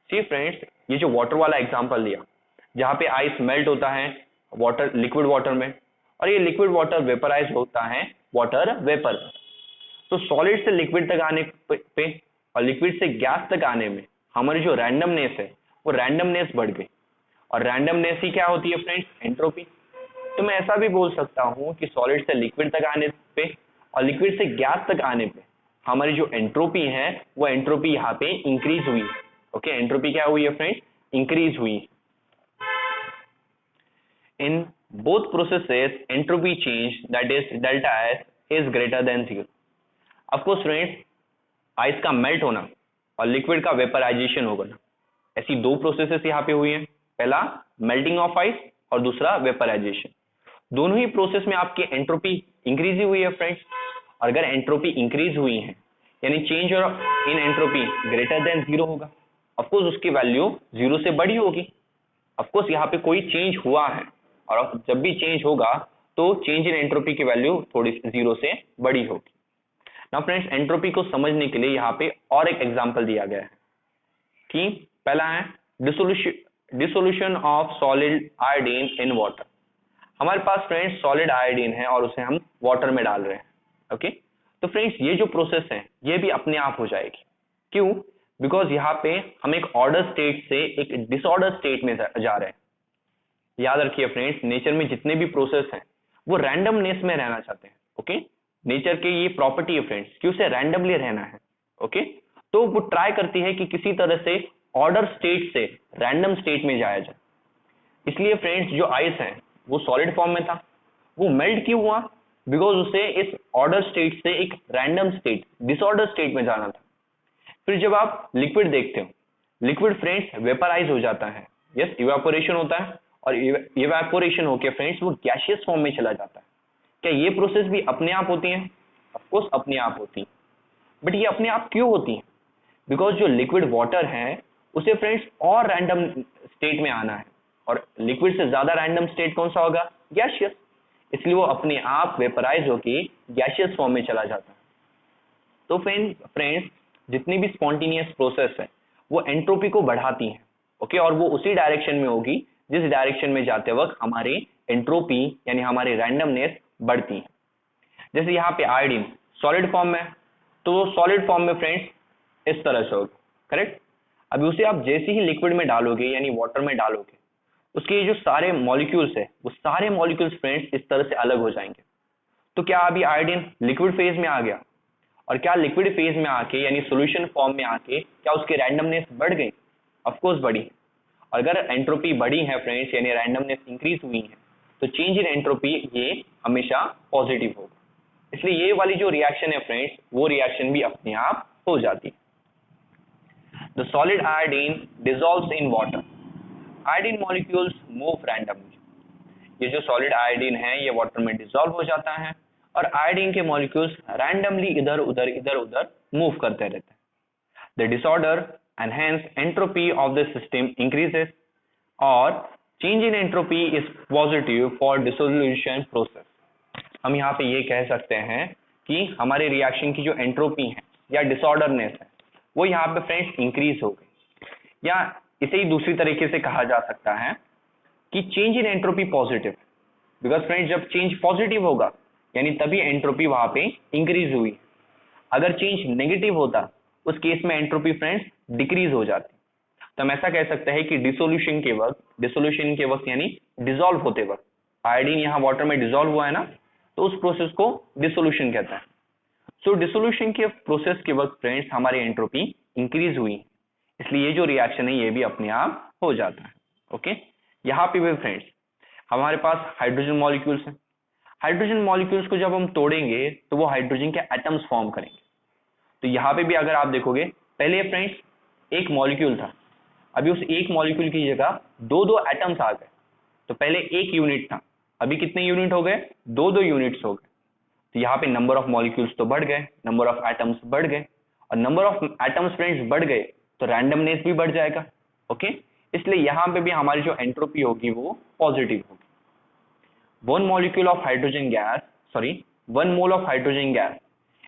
See friends, ये जो water वाला example लिया जहाँ पे ice melt होता है water liquid water में, और ये लिक्विड वाटर वेपराइज होता है वाटर वेपर में, तो सॉलिड से लिक्विड तक आने पे और लिक्विड से गैस तक आने में हमारी जो रैंडमनेस है वो रैंडमनेस बढ़ गई, और रैंडमनेस ही क्या होती है फ्रेंड्स? एंट्रोपी। तो मैं ऐसा भी बोल सकता हूँ कि सॉलिड से लिक्विड तक आने पे और लिक्विड से गैस तक आने पे हमारी जो एंट्रोपी है वो एंट्रोपी यहाँ पे इंक्रीज हुई है। ओके, एंट्रोपी क्या हुई है फ्रेंड्स? इंक्रीज हुई। In both processes entropy change that is delta S is greater than 0। Of course friends, ice का मेल्ट होना और लिक्विड का वेपराइजेशन होगा, ऐसी दो प्रोसेसेस यहाँ पे हुई है। पहला मेल्टिंग ऑफ आइस और दूसरा वेपराइजेशन। दोनों ही प्रोसेस में आपकी एंट्रोपी इंक्रीज ही हुई है फ्रेंड्स, और अगर एंट्रोपी इंक्रीज हुई है यानी change in entropy greater than 0 होगा, ऑफकोर्स उसकी वैल्यू 0 से बड़ी होगी। ऑफकोर्स यहाँ पे कोई चेंज हुआ है, और जब भी चेंज होगा तो चेंज इन एंट्रोपी की वैल्यू थोड़ी 0 से बड़ी होगी। नाउ फ्रेंड्स, एंट्रोपी को समझने के लिए यहाँ पे और एक एग्जांपल दिया गया है कि पहला है dissolution of solid iodine in water. हमारे पास फ्रेंड्स सॉलिड आयोडीन है और उसे हम वाटर में डाल रहे हैं। ओके, तो फ्रेंड्स ये जो प्रोसेस है ये भी अपने आप हो जाएगी। क्यों? बिकॉज यहाँ पे हम एक ऑर्डर स्टेट से एक डिसऑर्डर स्टेट में जा रहे हैं। याद रखिए फ्रेंड्स, नेचर में जितने भी प्रोसेस हैं वो रैंडमनेस में रहना चाहते हैं। ओके, नेचर के ये प्रॉपर्टी है फ्रेंड्स कि उसे रैंडमली रहना है। ओके, तो वो ट्राई करती है कि किसी तरह से ऑर्डर स्टेट से रैंडम स्टेट में जाया जाए। इसलिए फ्रेंड्स जो आइस है वो सॉलिड फॉर्म में था, वो मेल्ट क्यों हुआ? बिकॉज उसे इस ऑर्डर स्टेट से एक रैंडम स्टेट डिसऑर्डर स्टेट में जाना था। फिर जब आप लिक्विड देखते हो, लिक्विड फ्रेंड्स वेपराइज हो जाता है, यस इवेपोरेशन होता है, और इवेपोरेशन होके फ्रेंड्स वो गैसियस फॉर्म में चला जाता है। क्या ये प्रोसेस भी अपने आप होती है? ऑफकोर्स अपने आप होती है, बट ये अपने आप क्यों होती है? बिकॉज जो लिक्विड वाटर है उसे फ्रेंड्स और रैंडम स्टेट में आना है, और लिक्विड से ज्यादा रैंडम स्टेट कौन सा होगा? गैसियस। इसलिए वो अपने आप वेपराइज होके गैसियस फॉर्म में चला जाता है। तो फ्रेंड्स जितनी भी स्पॉन्टेनियस प्रोसेस है वो एंट्रोपी को बढ़ाती हैं। ओके, और वो उसी डायरेक्शन में होगी जिस डायरेक्शन में जाते वक्त हमारे एंट्रोपी यानी हमारी रैंडमनेस बढ़ती है। जैसे यहाँ पे आयोडीन सॉलिड फॉर्म में, तो सॉलिड फॉर्म में फ्रेंड्स इस तरह से होगा, करेक्ट। अभी उसे आप जैसे ही लिक्विड में डालोगे यानी वाटर में डालोगे, उसके जो सारे मॉलिक्यूल्स है वो सारे मॉलिक्यूल्स फ्रेंड्स इस तरह से अलग हो जाएंगे। तो क्या अभी आयोडीन लिक्विड फेज में आ गया, और क्या लिक्विड फेज में आके यानी सॉल्यूशन फॉर्म में आके क्या उसकी रैंडमनेस बढ़ गई? ऑफकोर्स बढ़ी। और अगर एंट्रोपी बढ़ी है फ्रेंड्स यानी रैंडमनेस इंक्रीज हुई है, तो चेंज इन एंट्रोपी ये हमेशा पॉजिटिव होगा। इसलिए ये वाली जो रिएक्शन है फ्रेंड्स वो रिएक्शन भी अपने आप हो जाती है। The solid iodine dissolves in water, iodine molecules move randomly. ये जो सॉलिड आयोडीन है ये वाटर में डिसॉल्व हो जाता है, और आयोडीन के मॉलिक्यूल्स रैंडमली इधर उधर मूव करते रहते हैं। The disorder and hence entropy of the system increases, और change in entropy is positive for dissolution process। हम यहाँ पे ये कह सकते हैं कि हमारे रिएक्शन की जो एंट्रोपी है या डिसऑर्डरनेस है वो यहाँ पे फ्रेंड्स इंक्रीज हो गई, या इसे ही दूसरी तरीके से कहा जा सकता है कि change in entropy positive. Because friends जब चेंज पॉजिटिव होगा यानी तभी एंट्रोपी वहां पे इंक्रीज हुई। अगर चेंज नेगेटिव होता उस केस में एंट्रोपी फ्रेंड्स डिक्रीज हो जाती। तो हम ऐसा कह सकते हैं कि डिसोल्यूशन के वक्त यानी डिसॉल्व होते वक्त आयोडीन यहाँ वाटर में डिसॉल्व हुआ है ना, तो उस प्रोसेस को डिसोल्यूशन कहता है। सो डिसोल्यूशन के प्रोसेस के वक्त फ्रेंड्स हमारी एंट्रोपी इंक्रीज हुई, इसलिए ये जो रिएक्शन है ये भी अपने आप हो जाता है। ओके, यहाँ पे भी फ्रेंड्स हमारे पास हाइड्रोजन मॉलिक्यूल्स हैं। हाइड्रोजन मॉलिक्यूल्स को जब हम तोड़ेंगे तो वो हाइड्रोजन के एटम्स फॉर्म करेंगे। तो यहाँ पे भी अगर आप देखोगे, पहले फ्रेंड्स एक मॉलिक्यूल था, अभी उस एक मॉलिक्यूल की जगह दो दो एटम्स आ गए। तो पहले एक यूनिट था, अभी कितने यूनिट हो गए, दो दो यूनिट्स हो गए। तो यहाँ पे नंबर ऑफ मॉलिक्यूल्स तो बढ़ गए, नंबर ऑफ एटम्स बढ़ गए, और नंबर ऑफ एटम्स फ्रेंड्स बढ़ गए तो रैंडमनेस भी बढ़ जाएगा। ओके, इसलिए यहाँ पे भी हमारी जो एंट्रोपी होगी वो पॉजिटिव होगी। One molecule of hydrogen gas, sorry, 1 mole of hydrogen gas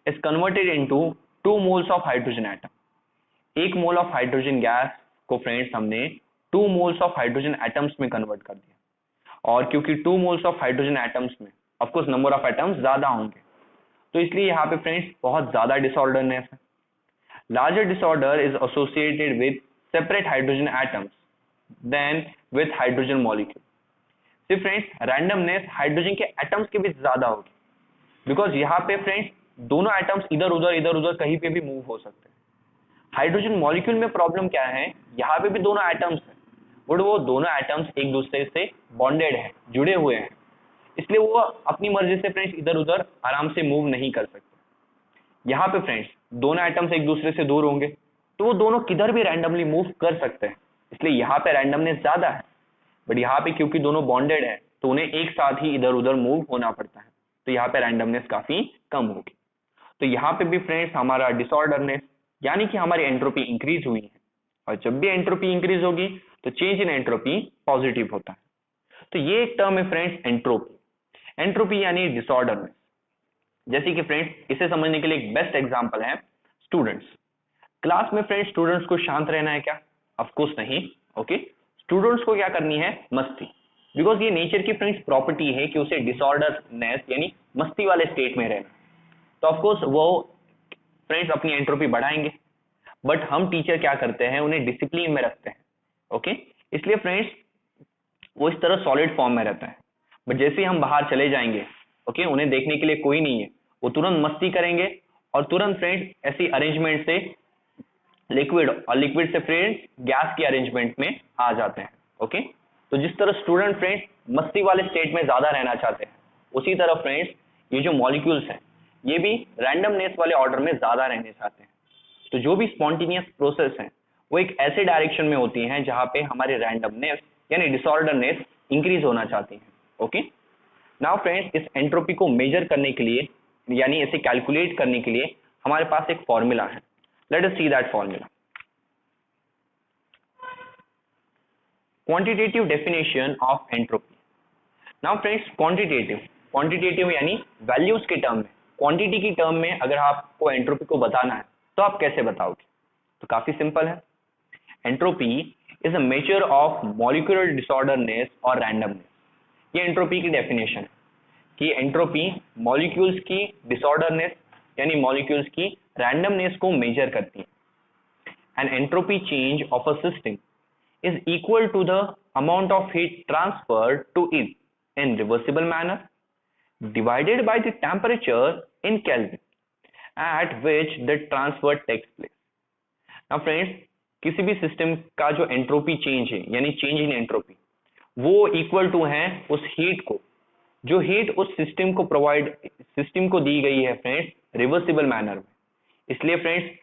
is converted into 2 moles of hydrogen atom. एक मोल ऑफ हाइड्रोजन गैस को फ्रेंड्स हमने 2 मोल्स ऑफ हाइड्रोजन एटम्स में कन्वर्ट कर दिया, और क्योंकि 2 मोल्स ऑफ हाइड्रोजन एटम्स में of course number of atoms ज्यादा होंगे, तो इसलिए यहाँ पे फ्रेंड्स बहुत ज्यादा डिसऑर्डरनेस है। Larger disorder is associated with separate hydrogen atoms then with hydrogen molecule. सिर्फ फ्रेंड्स रैंडमनेस हाइड्रोजन के एटम्स के बीच ज्यादा होगी, बिकॉज यहाँ पे फ्रेंड्स दोनों एटम्स इधर उधर कहीं पे भी मूव हो सकते हैं। हाइड्रोजन मॉलिक्यूल में प्रॉब्लम क्या है, यहाँ पे भी दोनों एटम्स हैं, बट वो दोनों एटम्स एक दूसरे से बॉन्डेड है, जुड़े हुए हैं, इसलिए वो अपनी मर्जी से फ्रेंड्स इधर उधर आराम से मूव नहीं कर सकते। यहाँ पे फ्रेंड्स दोनों एटम्स एक दूसरे से दूर होंगे तो वो दोनों किधर भी रैंडमली मूव कर सकते हैं, इसलिए यहाँ पे रैंडमनेस ज्यादा है। बट यहाँ पे क्योंकि दोनों बॉन्डेड है तो उन्हें एक साथ ही इधर उधर मूव होना पड़ता है, तो यहाँ पे रैंडमनेस काफी कम होगी। तो यहाँ पे भी फ्रेंड्स हमारा डिसऑर्डरनेस यानी कि हमारी एंट्रोपी इंक्रीज हुई है, और जब भी एंट्रोपी इंक्रीज होगी तो चेंज इन एंट्रोपी पॉजिटिव होता है। तो ये एक टर्म है फ्रेंड्स एंट्रोपी। एंट्रोपी यानी डिसऑर्डरनेस। जैसे कि फ्रेंड्स इसे समझने के लिए एक बेस्ट एग्जांपल है स्टूडेंट्स। क्लास में फ्रेंड्स स्टूडेंट्स को शांत रहना है क्या? ऑफ कोर्स नहीं। ओके, स्टूडेंट्स को क्या करनी है? मस्ती, बिकॉज ये नेचर की फ्रेंड्स प्रॉपर्टी है कि उसे डिसऑर्डरनेस यानी मस्ती वाले स्टेट में रहना। तो ऑफ कोर्स वो फ्रेंड्स अपनी एंट्रोपी बढ़ाएंगे, बट हम टीचर क्या करते हैं, उन्हें डिसिप्लिन में रखते हैं। ओके, इसलिए फ्रेंड्स वो इस तरह सॉलिड फॉर्म में रहता है, बट जैसे ही हम बाहर चले जाएंगे, ओके, उन्हें देखने के लिए कोई नहीं है, वो तुरंत मस्ती करेंगे और तुरंत फ्रेंड्स ऐसी अरेंजमेंट से लिक्विड और लिक्विड से फ्रेंड्स गैस की अरेंजमेंट में आ जाते हैं। ओके, तो जिस तरह स्टूडेंट फ्रेंड्स मस्ती वाले स्टेट में ज्यादा रहना चाहते हैं, उसी तरह फ्रेंड्स ये जो मॉलिक्यूल्स हैं ये भी रैंडमनेस वाले ऑर्डर में ज्यादा रहने चाहते हैं। तो जो भी स्पॉन्टेनियस प्रोसेस है वो एक ऐसे डायरेक्शन में होती हैं जहां पे हमारे रैंडमनेस यानी डिसऑर्डरनेस इंक्रीज होना चाहती है। ओके, नाउ फ्रेंड्स इस एंट्रोपी को मेजर करने के लिए यानी इसे कैलकुलेट करने के लिए हमारे पास एक फॉर्मूला है। Late us see that formula. Quantitative definition of entropy. Now friends quantitative यानी वैल्यूज के टर्म में, क्वांटिटी की टर्म में अगर आपको एंट्रोपी को बताना है तो आप कैसे बताओगे? तो काफी सिंपल है। Entropy is a measure of molecular disorderness और रैंडमनेस। ये एंट्रोपी की डेफिनेशन है कि एंट्रोपी मॉलिक्यूल्स की डिसऑर्डरनेस यानी मॉलिक्यूल्स की रैंडमनेस को मेजर करती है। An entropy change of a system is equal to the amount of heat transferred to it in reversible manner divided by the temperature in Kelvin at which the transfer takes place. Now friends, किसी भी system का जो entropy change है यानी change in entropy वो equal to है उस heat को, जो हीट उस सिस्टम को दी गई है फ्रेंड्स रिवर्सिबल मैनर में। इसलिए फ्रेंड्स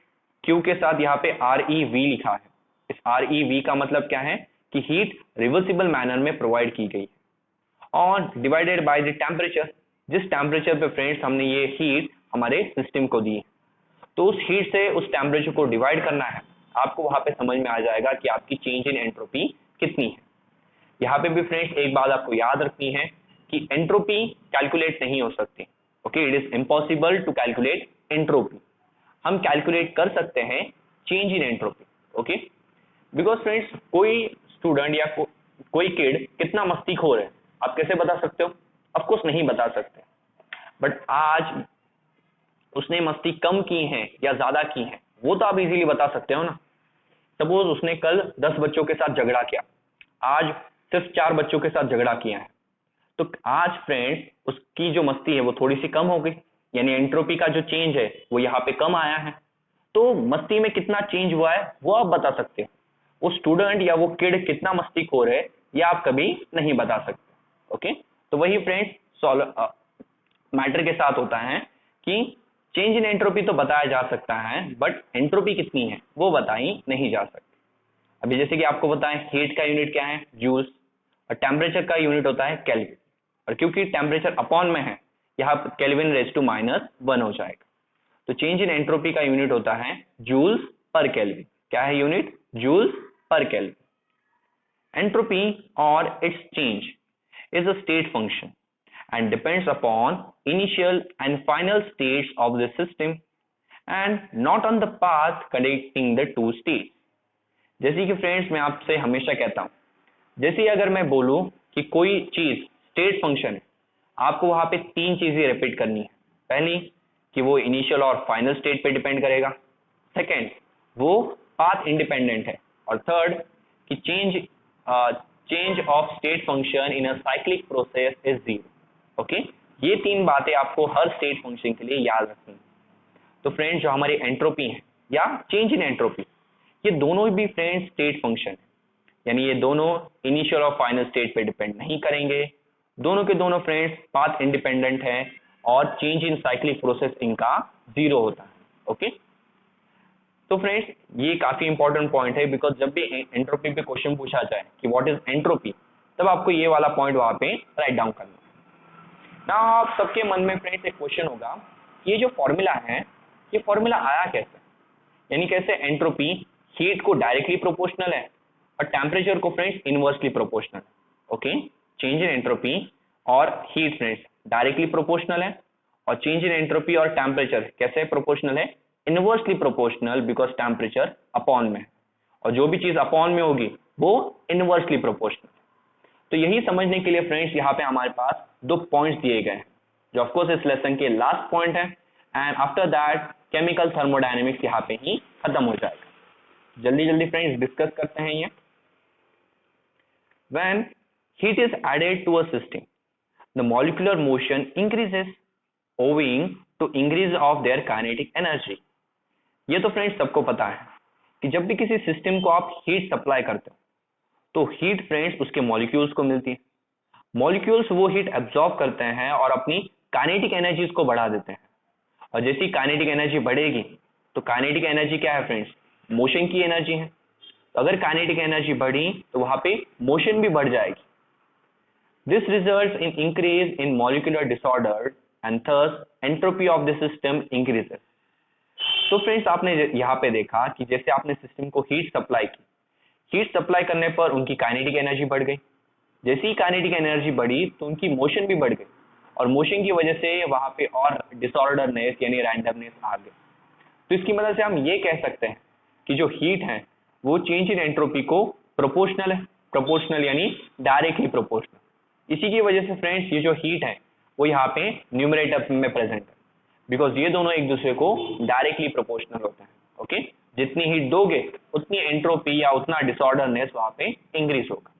Q के साथ यहाँ पे ReV लिखा है। इस ReV का मतलब क्या है कि हीट रिवर्सिबल मैनर में प्रोवाइड की गई है और डिवाइडेड बाय द टेम्परेचर, जिस टेम्परेचर पे फ्रेंड्स हमने ये हीट हमारे सिस्टम को दी है, तो उस हीट से उस टेम्परेचर को डिवाइड करना है। आपको वहां पे समझ में आ जाएगा कि आपकी चेंज इन एंट्रोपी कितनी है। यहाँ पे भी फ्रेंड्स एक बात आपको याद रखनी है कि एंट्रोपी कैलकुलेट नहीं हो सकती। Okay, it is impossible to calculate entropy. हम कैलकुलेट कर सकते हैं change in entropy. Okay, because friends कोई स्टूडेंट या कोई किड कितना मस्तीखोर है आप कैसे बता सकते हो? ऑफ कोर्स नहीं बता सकते, बट आज उसने मस्ती कम की है या ज्यादा की है वो तो आप इजीली बता सकते हो ना। सपोज उसने कल 10 बच्चों के साथ झगड़ा किया, आज सिर्फ 4 बच्चों के साथ झगड़ा किया है, तो आज फ्रेंड्स उसकी जो मस्ती है वो थोड़ी सी कम हो गई, यानी एंट्रोपी का जो चेंज है वो यहाँ पे कम आया है। तो मस्ती में कितना चेंज हुआ है वो आप बता सकते हो, वो स्टूडेंट या वो किड कितना मस्तीखोर है ये आप कभी नहीं बता सकते। ओके, तो वही फ्रेंड्स मैटर के साथ होता है कि चेंज इन एंट्रोपी तो बताया जा सकता है बट एंट्रोपी कितनी है वो बताई नहीं जा सकती। अभी जैसे कि आपको बताएं हीट का यूनिट क्या है, जूल्स, और टेम्परेचर का यूनिट होता है केल्विन, और क्योंकि टेम्परेचर अपॉन में है यहाँ केल्विन रेज टू -1 हो जाएगा। तो चेंज इन एंट्रोपी का यूनिट होता है जूल्स पर केल्विन। क्या है unit? Joules per kelvin. Entropy or its change is a state function and depends upon initial and final states of the system and not on the path connecting the two states। जैसे कि friends मैं आपसे हमेशा कहता हूं, जैसे अगर मैं बोलूं कि कोई चीज स्टेट फंक्शन है, आपको वहां पे तीन चीजें रिपीट करनी है। पहली कि वो इनिशियल और फाइनल स्टेट पे डिपेंड करेगा, सेकेंड वो पाथ इंडिपेंडेंट है, और थर्ड कि change of state function in a cyclic process is zero. Okay, ये तीन बातें आपको हर स्टेट फंक्शन के लिए याद रखनी है। तो फ्रेंड्स जो हमारी एंट्रोपी है या चेंज इन एंट्रोपी, ये दोनों भी फ्रेंड्स स्टेट फंक्शन है, यानी ये दोनों इनिशियल और फाइनल स्टेट पे डिपेंड नहीं करेंगे, दोनों के दोनों फ्रेंड्स पाथ इंडिपेंडेंट है और चेंज इन साइक्लिक प्रोसेस इनका जीरो होता है। ओके, तो फ्रेंड्स ये काफी इंपॉर्टेंट पॉइंट है, बिकॉज जब भी एंट्रोपी पे क्वेश्चन पूछा जाए कि व्हाट इज एंट्रोपी, तब आपको ये वाला पॉइंट वहां पे राइट डाउन करना है ना। आप सबके मन में फ्रेंड्स एक क्वेश्चन होगा, ये जो फॉर्मूला है ये फॉर्मूला आया कैसे, यानी कैसे एंट्रोपी हीट को डायरेक्टली प्रोपोर्शनल है और टेम्परेचर को friends inversely proportional. Okay, change in entropy और हीट फ्रेंड्स डायरेक्टली प्रोपोर्शनल है, और चेंज इन एंट्रोपी और टेम्परेचर कैसे प्रोपोर्शनल है? Inversely proportional, because temperature upon में, और जो भी चीज अपॉन में होगी वो इनवर्सली प्रोपोर्शनल। तो यही समझने के लिए फ्रेंड्स यहाँ पे हमारे पास दो पॉइंट्स दिए गए हैं, जो ऑफकोर्स इस लेसन के लास्ट पॉइंट है, and after that chemical thermodynamics यहाँ पे ही खत्म हो जाएगा। जल्दी जल्दी फ्रेंड्स डिस्कस करते हैं ये। When heat is added to a system, the molecular motion increases owing to increase of their kinetic energy। ये तो फ्रेंड्स सबको पता है कि जब भी किसी सिस्टम को आप हीट सप्लाई करते हो तो हीट फ्रेंड्स उसके मॉलिक्यूल्स को मिलती है, मॉलिक्यूल्स वो हीट एब्जॉर्ब करते हैं और अपनी काइनेटिक एनर्जीज को बढ़ा देते हैं, और जैसी काइनेटिक एनर्जी बढ़ेगी तो काइनेटिक एनर्जी क्या है फ्रेंड्स? मोशन की एनर्जी है। तो अगर काइनेटिक एनर्जी बढ़ी तो वहां पे मोशन भी बढ़ जाएगी। This results in increase in molecular disorder and thus entropy of the system increases. तो फ्रेंड्स आपने यहाँ पे देखा कि जैसे आपने सिस्टम को हीट सप्लाई की, हीट सप्लाई करने पर उनकी काइनेटिक एनर्जी बढ़ गई, जैसे ही काइनेटिक एनर्जी बढ़ी तो उनकी मोशन भी बढ़ गई, और मोशन की वजह से वहां पे और डिसऑर्डरनेस यानी रैंडमनेस आ गई। तो इसकी मदद से हम ये कह सकते हैं कि जो हीट है वो चेंज इन एंट्रोपी को प्रोपोर्शनल है, प्रोपोर्शनल यानी डायरेक्टली प्रोपोर्शनल। इसी की वजह से फ्रेंड्स ये जो हीट है वो यहाँ पे न्यूमरेटर में प्रेजेंट है, बिकॉज ये दोनों एक दूसरे को डायरेक्टली प्रोपोर्शनल होते हैं। ओके, जितनी हीट दोगे उतनी एंट्रोपी या उतना डिसऑर्डरनेस वहां पे इंक्रीज होगा।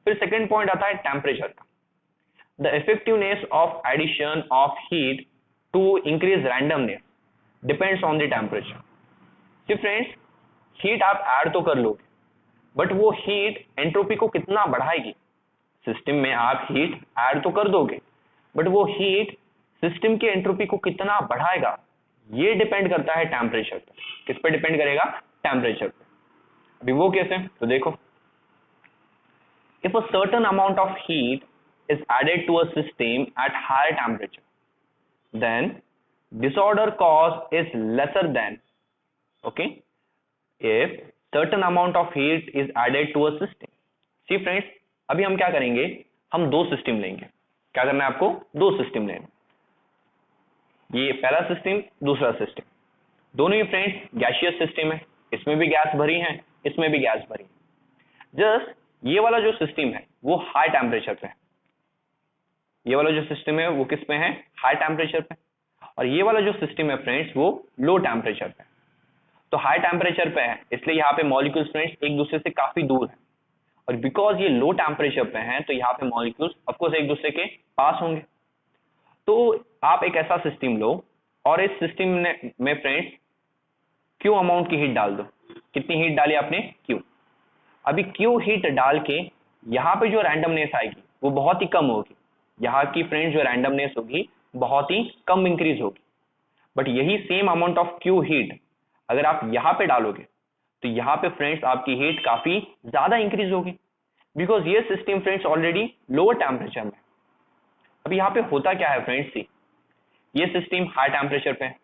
फिर सेकंड पॉइंट आता है टेम्परेचर का। The effectiveness of addition of heat to increase randomness depends on the temperature. See friends, heat आप ऐड तो कर लोगे बट वो हीट एंट्रोपी को कितना बढ़ाएगी? सिस्टम में आप हीट ऐड तो कर दोगे बट वो हीट सिस्टम के एंट्रोपी को कितना बढ़ाएगा ये डिपेंड करता है टेम्परेचर पर। किस पे डिपेंड करेगा? टेम्परेचर पे। अभी वो कैसे? तो देखो, if a certain amount of heat is added to a system at higher temperature, then disorder cause is lesser than, okay, if certain amount of heat is added to a system। see friends, अभी हम क्या करेंगे, हम दो system लेंगे। क्या करना है आपको? दो सिस्टम लेना, ये पहला सिस्टम दूसरा सिस्टम, दोनों ही फ्रेंड्स गैसियस सिस्टम है, इसमें भी गैस भरी है इसमें भी गैस भरी है। जस्ट ये वाला जो सिस्टम है वो हाई टेम्परेचर पे है, ये वाला जो सिस्टम है वो किस पे है? हाई टेम्परेचर पे, और ये वाला जो सिस्टम है फ्रेंड्स वो लो टेम्परेचर पे। तो हाई टेम्परेचर पे है इसलिए यहाँ पे मॉलिक्यूल्स फ्रेंड्स एक दूसरे से काफी दूर है, और बिकॉज ये लो टेम्परेचर पे है तो यहाँ पे मॉलिक्यूल्स ऑफकोर्स एक दूसरे के पास होंगे। तो आप एक ऐसा सिस्टम लो और इस सिस्टम में फ्रेंड्स क्यू अमाउंट की हीट डाल दो। कितनी हीट डाली आपने? क्यू। अभी क्यू हीट डाल के यहाँ पे जो रैंडमनेस आएगी वो बहुत ही कम होगी। यहाँ की फ्रेंड्स जो रैंडमनेस होगी बहुत ही कम इंक्रीज होगी। बट यही same amount of Q heat अगर आप यहाँ पे डालोगे तो यहाँ पे फ्रेंड्स आपकी हीट काफी ज्यादा इंक्रीज होगी, बिकॉज ये system friends already lower temperature में। अब यहाँ पे होता क्या है फ्रेंड्स, सी ये सिस्टम हाई टेम्परेचर पे है।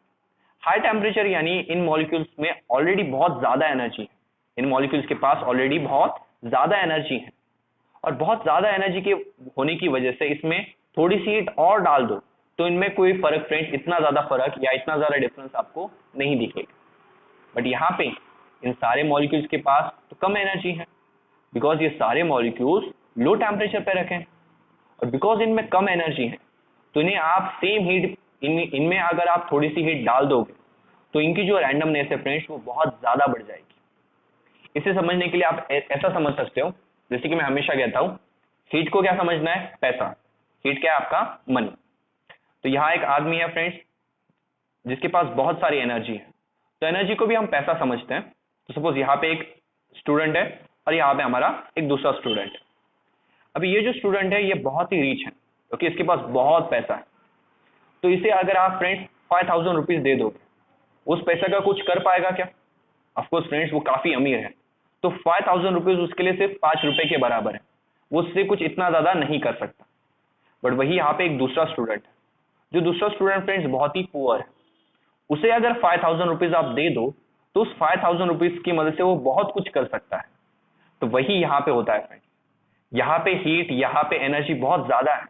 हाई टेम्परेचर यानी इन मॉलिक्यूल्स में ऑलरेडी बहुत ज्यादा एनर्जी है, इन मॉलिक्यूल्स के पास ऑलरेडी बहुत ज्यादा एनर्जी है, और बहुत ज्यादा एनर्जी के होने की वजह से इसमें थोड़ी सी हीट और डाल दो तो इनमें कोई फर्क फ्रेंड्स, इतना ज्यादा फर्क या इतना ज्यादा डिफरेंस आपको नहीं दिखेगा। बट यहाँ पे इन सारे मॉलिक्यूल्स के पास तो कम एनर्जी है, बिकॉज ये सारे मॉलिक्यूल्स लो टेम्परेचर पे रखे हैं, और बिकॉज इनमें कम एनर्जी है तो इन्हें आप सेम हीट इनमें अगर आप थोड़ी सी हीट डाल दोगे तो इनकी जो रैंडमनेस है फ्रेंड्स वो बहुत ज्यादा बढ़ जाएगी। इसे समझने के लिए आप ऐसा समझ सकते हो, जैसे कि मैं हमेशा कहता हूं हीट को क्या समझना है? पैसा। हीट क्या है आपका? मनी। तो यहाँ एक आदमी है फ्रेंड्स जिसके पास बहुत सारी एनर्जी है, तो एनर्जी को भी हम पैसा समझते हैं। तो सपोज यहाँ पे एक स्टूडेंट है और यहाँ पे हमारा एक दूसरा स्टूडेंट है। अभी ये जो स्टूडेंट है ये बहुत ही रिच है, क्योंकि इसके पास बहुत पैसा है। तो इसे अगर आप फ्रेंड्स 5000 रुपीज दे दोगे, उस पैसे का कुछ कर पाएगा क्या? ऑफकोर्स फ्रेंड्स वो काफी अमीर है, तो 5000 रुपीज उसके लिए सिर्फ 5 रुपए के बराबर है, वो उससे कुछ इतना ज्यादा नहीं कर सकता। बट वही यहाँ पे एक दूसरा स्टूडेंट है, जो दूसरा स्टूडेंट फ्रेंड्स बहुत ही पुअर है, उसे अगर 5000 रुपीज आप दे दो तो उस 5000 रुपीज की मदद से वो बहुत कुछ कर सकता है। तो वही यहाँ पे होता है फ्रेंड्स, यहाँ पे हीट, यहाँ पे एनर्जी बहुत ज्यादा है,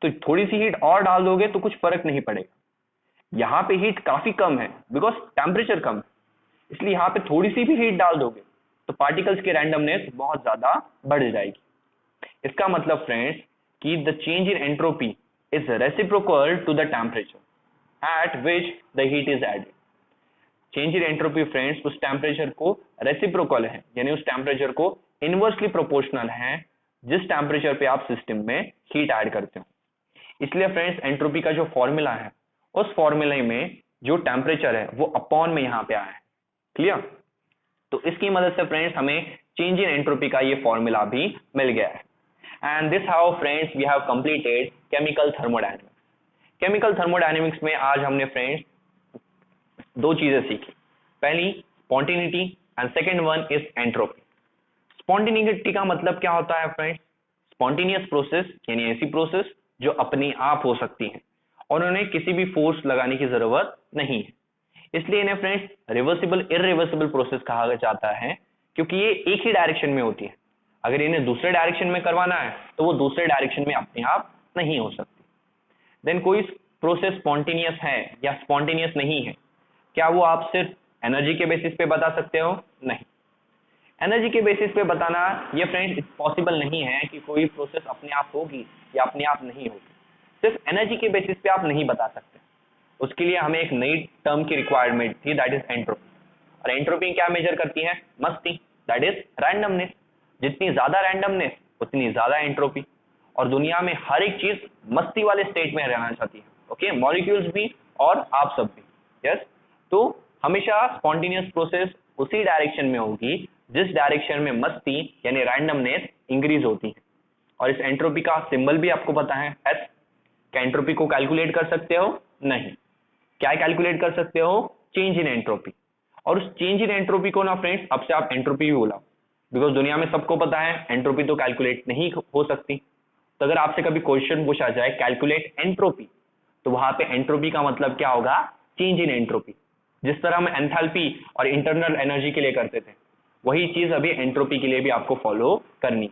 तो थोड़ी सी हीट और डाल दोगे तो कुछ फर्क नहीं पड़ेगा। यहाँ पे हीट काफी कम है बिकॉज टेम्परेचर कम है, इसलिए यहाँ पे थोड़ी सी भी हीट डाल दोगे तो पार्टिकल्स की रैंडमनेस बहुत ज्यादा बढ़ जाएगी। इसका मतलब फ्रेंड्स कि the change in entropy is reciprocal to the temperature at which the heat is added. Change in entropy friends उस टेम्परेचर को रेसिप्रोकल है, यानी उस टेम्परेचर को इनवर्सली प्रोपोर्शनल है जिस टेम्परेचर पे आप सिस्टम में हीट ऐड करते हो। इसलिए फ्रेंड्स एंट्रोपी का जो फॉर्मूला है उस फॉर्मूले में जो टेम्परेचर है वो अपॉन में यहाँ पे आया है। क्लियर? तो इसकी मदद से फ्रेंड्स हमें चेंज इन एंट्रोपी का ये फॉर्मूला भी मिल गया है। And this how friends we have completed chemical thermodynamics. Chemical thermodynamics में आज हमने फ्रेंड्स दो चीजें सीखी, पहली spontaneity and second one is entropy. Spontaneity का मतलब क्या होता है फ्रेंड्स? स्पॉन्टेनियस प्रोसेस यानी ऐसी प्रोसेस जो अपने आप हो सकती है और उन्हें किसी भी फोर्स लगाने की जरूरत नहीं है, इसलिए इन्हें फ्रेंड्स रिवर्सिबल इरिवर्सिबल प्रोसेस कहा जाता है, क्योंकि ये एक ही डायरेक्शन में होती है। अगर इन्हें दूसरे डायरेक्शन में करवाना है तो वो दूसरे डायरेक्शन में अपने आप नहीं हो सकती। देन कोई प्रोसेस स्पॉन्टेनियस है या स्पॉन्टेनियस नहीं है, क्या वो आप सिर्फ एनर्जी के बेसिस पे बता सकते हो? नहीं, एनर्जी के बेसिस पे बताना ये फ्रेंड्स पॉसिबल नहीं है कि कोई प्रोसेस अपने आप होगी या अपने आप नहीं होगी। सिर्फ एनर्जी के बेसिस पे आप नहीं बता सकते, उसके लिए हमें एक नई टर्म की रिक्वायरमेंट थी, दैट इज एंट्रोपी। और एंट्रोपी क्या मेजर करती है? मस्ती, दैट इज रैंडमनेस। जितनी ज्यादा रैंडमनेस उतनी ज्यादा एंट्रोपी, और दुनिया में हर एक चीज मस्ती वाले स्टेट में रहना चाहती है, ओके, मॉलिक्यूल्स भी और आप सब भी। यस, तो हमेशा स्पॉन्टेनियस प्रोसेस उसी डायरेक्शन में होगी जिस डायरेक्शन में मस्ती यानी रैंडमनेस इंक्रीज होती है। और इस एंट्रोपी का सिंबल भी आपको पता है, एस। क्या एंट्रोपी को कैलकुलेट कर सकते हो? नहीं। क्या कैलकुलेट कर सकते हो? Change in entropy. और उस चेंज इन एंट्रोपी को ना फ्रेंड्स अब से आप एंट्रोपी भी बोला, बिकॉज दुनिया में सबको पता है एंट्रोपी तो कैलकुलेट नहीं हो सकती। तो अगर आपसे कभी क्वेश्चन पूछा जाए कैलकुलेट एंट्रोपी, तो वहां पे एंट्रोपी का मतलब क्या होगा? Change in entropy. जिस तरह हम एंथैल्पी और इंटरनल एनर्जी के लिए करते थे, वही चीज अभी एंट्रोपी के लिए भी आपको फॉलो करनी।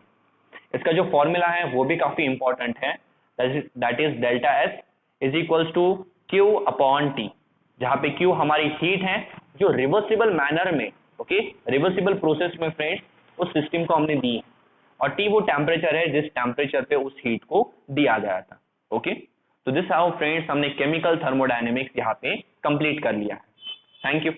इसका जो फॉर्मूला है वो भी काफी इंपॉर्टेंट है, that is delta S is equals to Q upon T, जहां पे क्यू हमारी हीट है जो रिवर्सिबल मैनर में, ओके, रिवर्सिबल प्रोसेस में फ्रेंड्स उस सिस्टम को हमने दी है, और टी वो टेम्परेचर है जिस टेम्परेचर पे उस हीट को दिया गया था। ओके, तो दिस हाउ फ्रेंड्स हमने केमिकल थर्मोडायनेमिक्स यहाँ पे कंप्लीट कर लिया है। Thank you.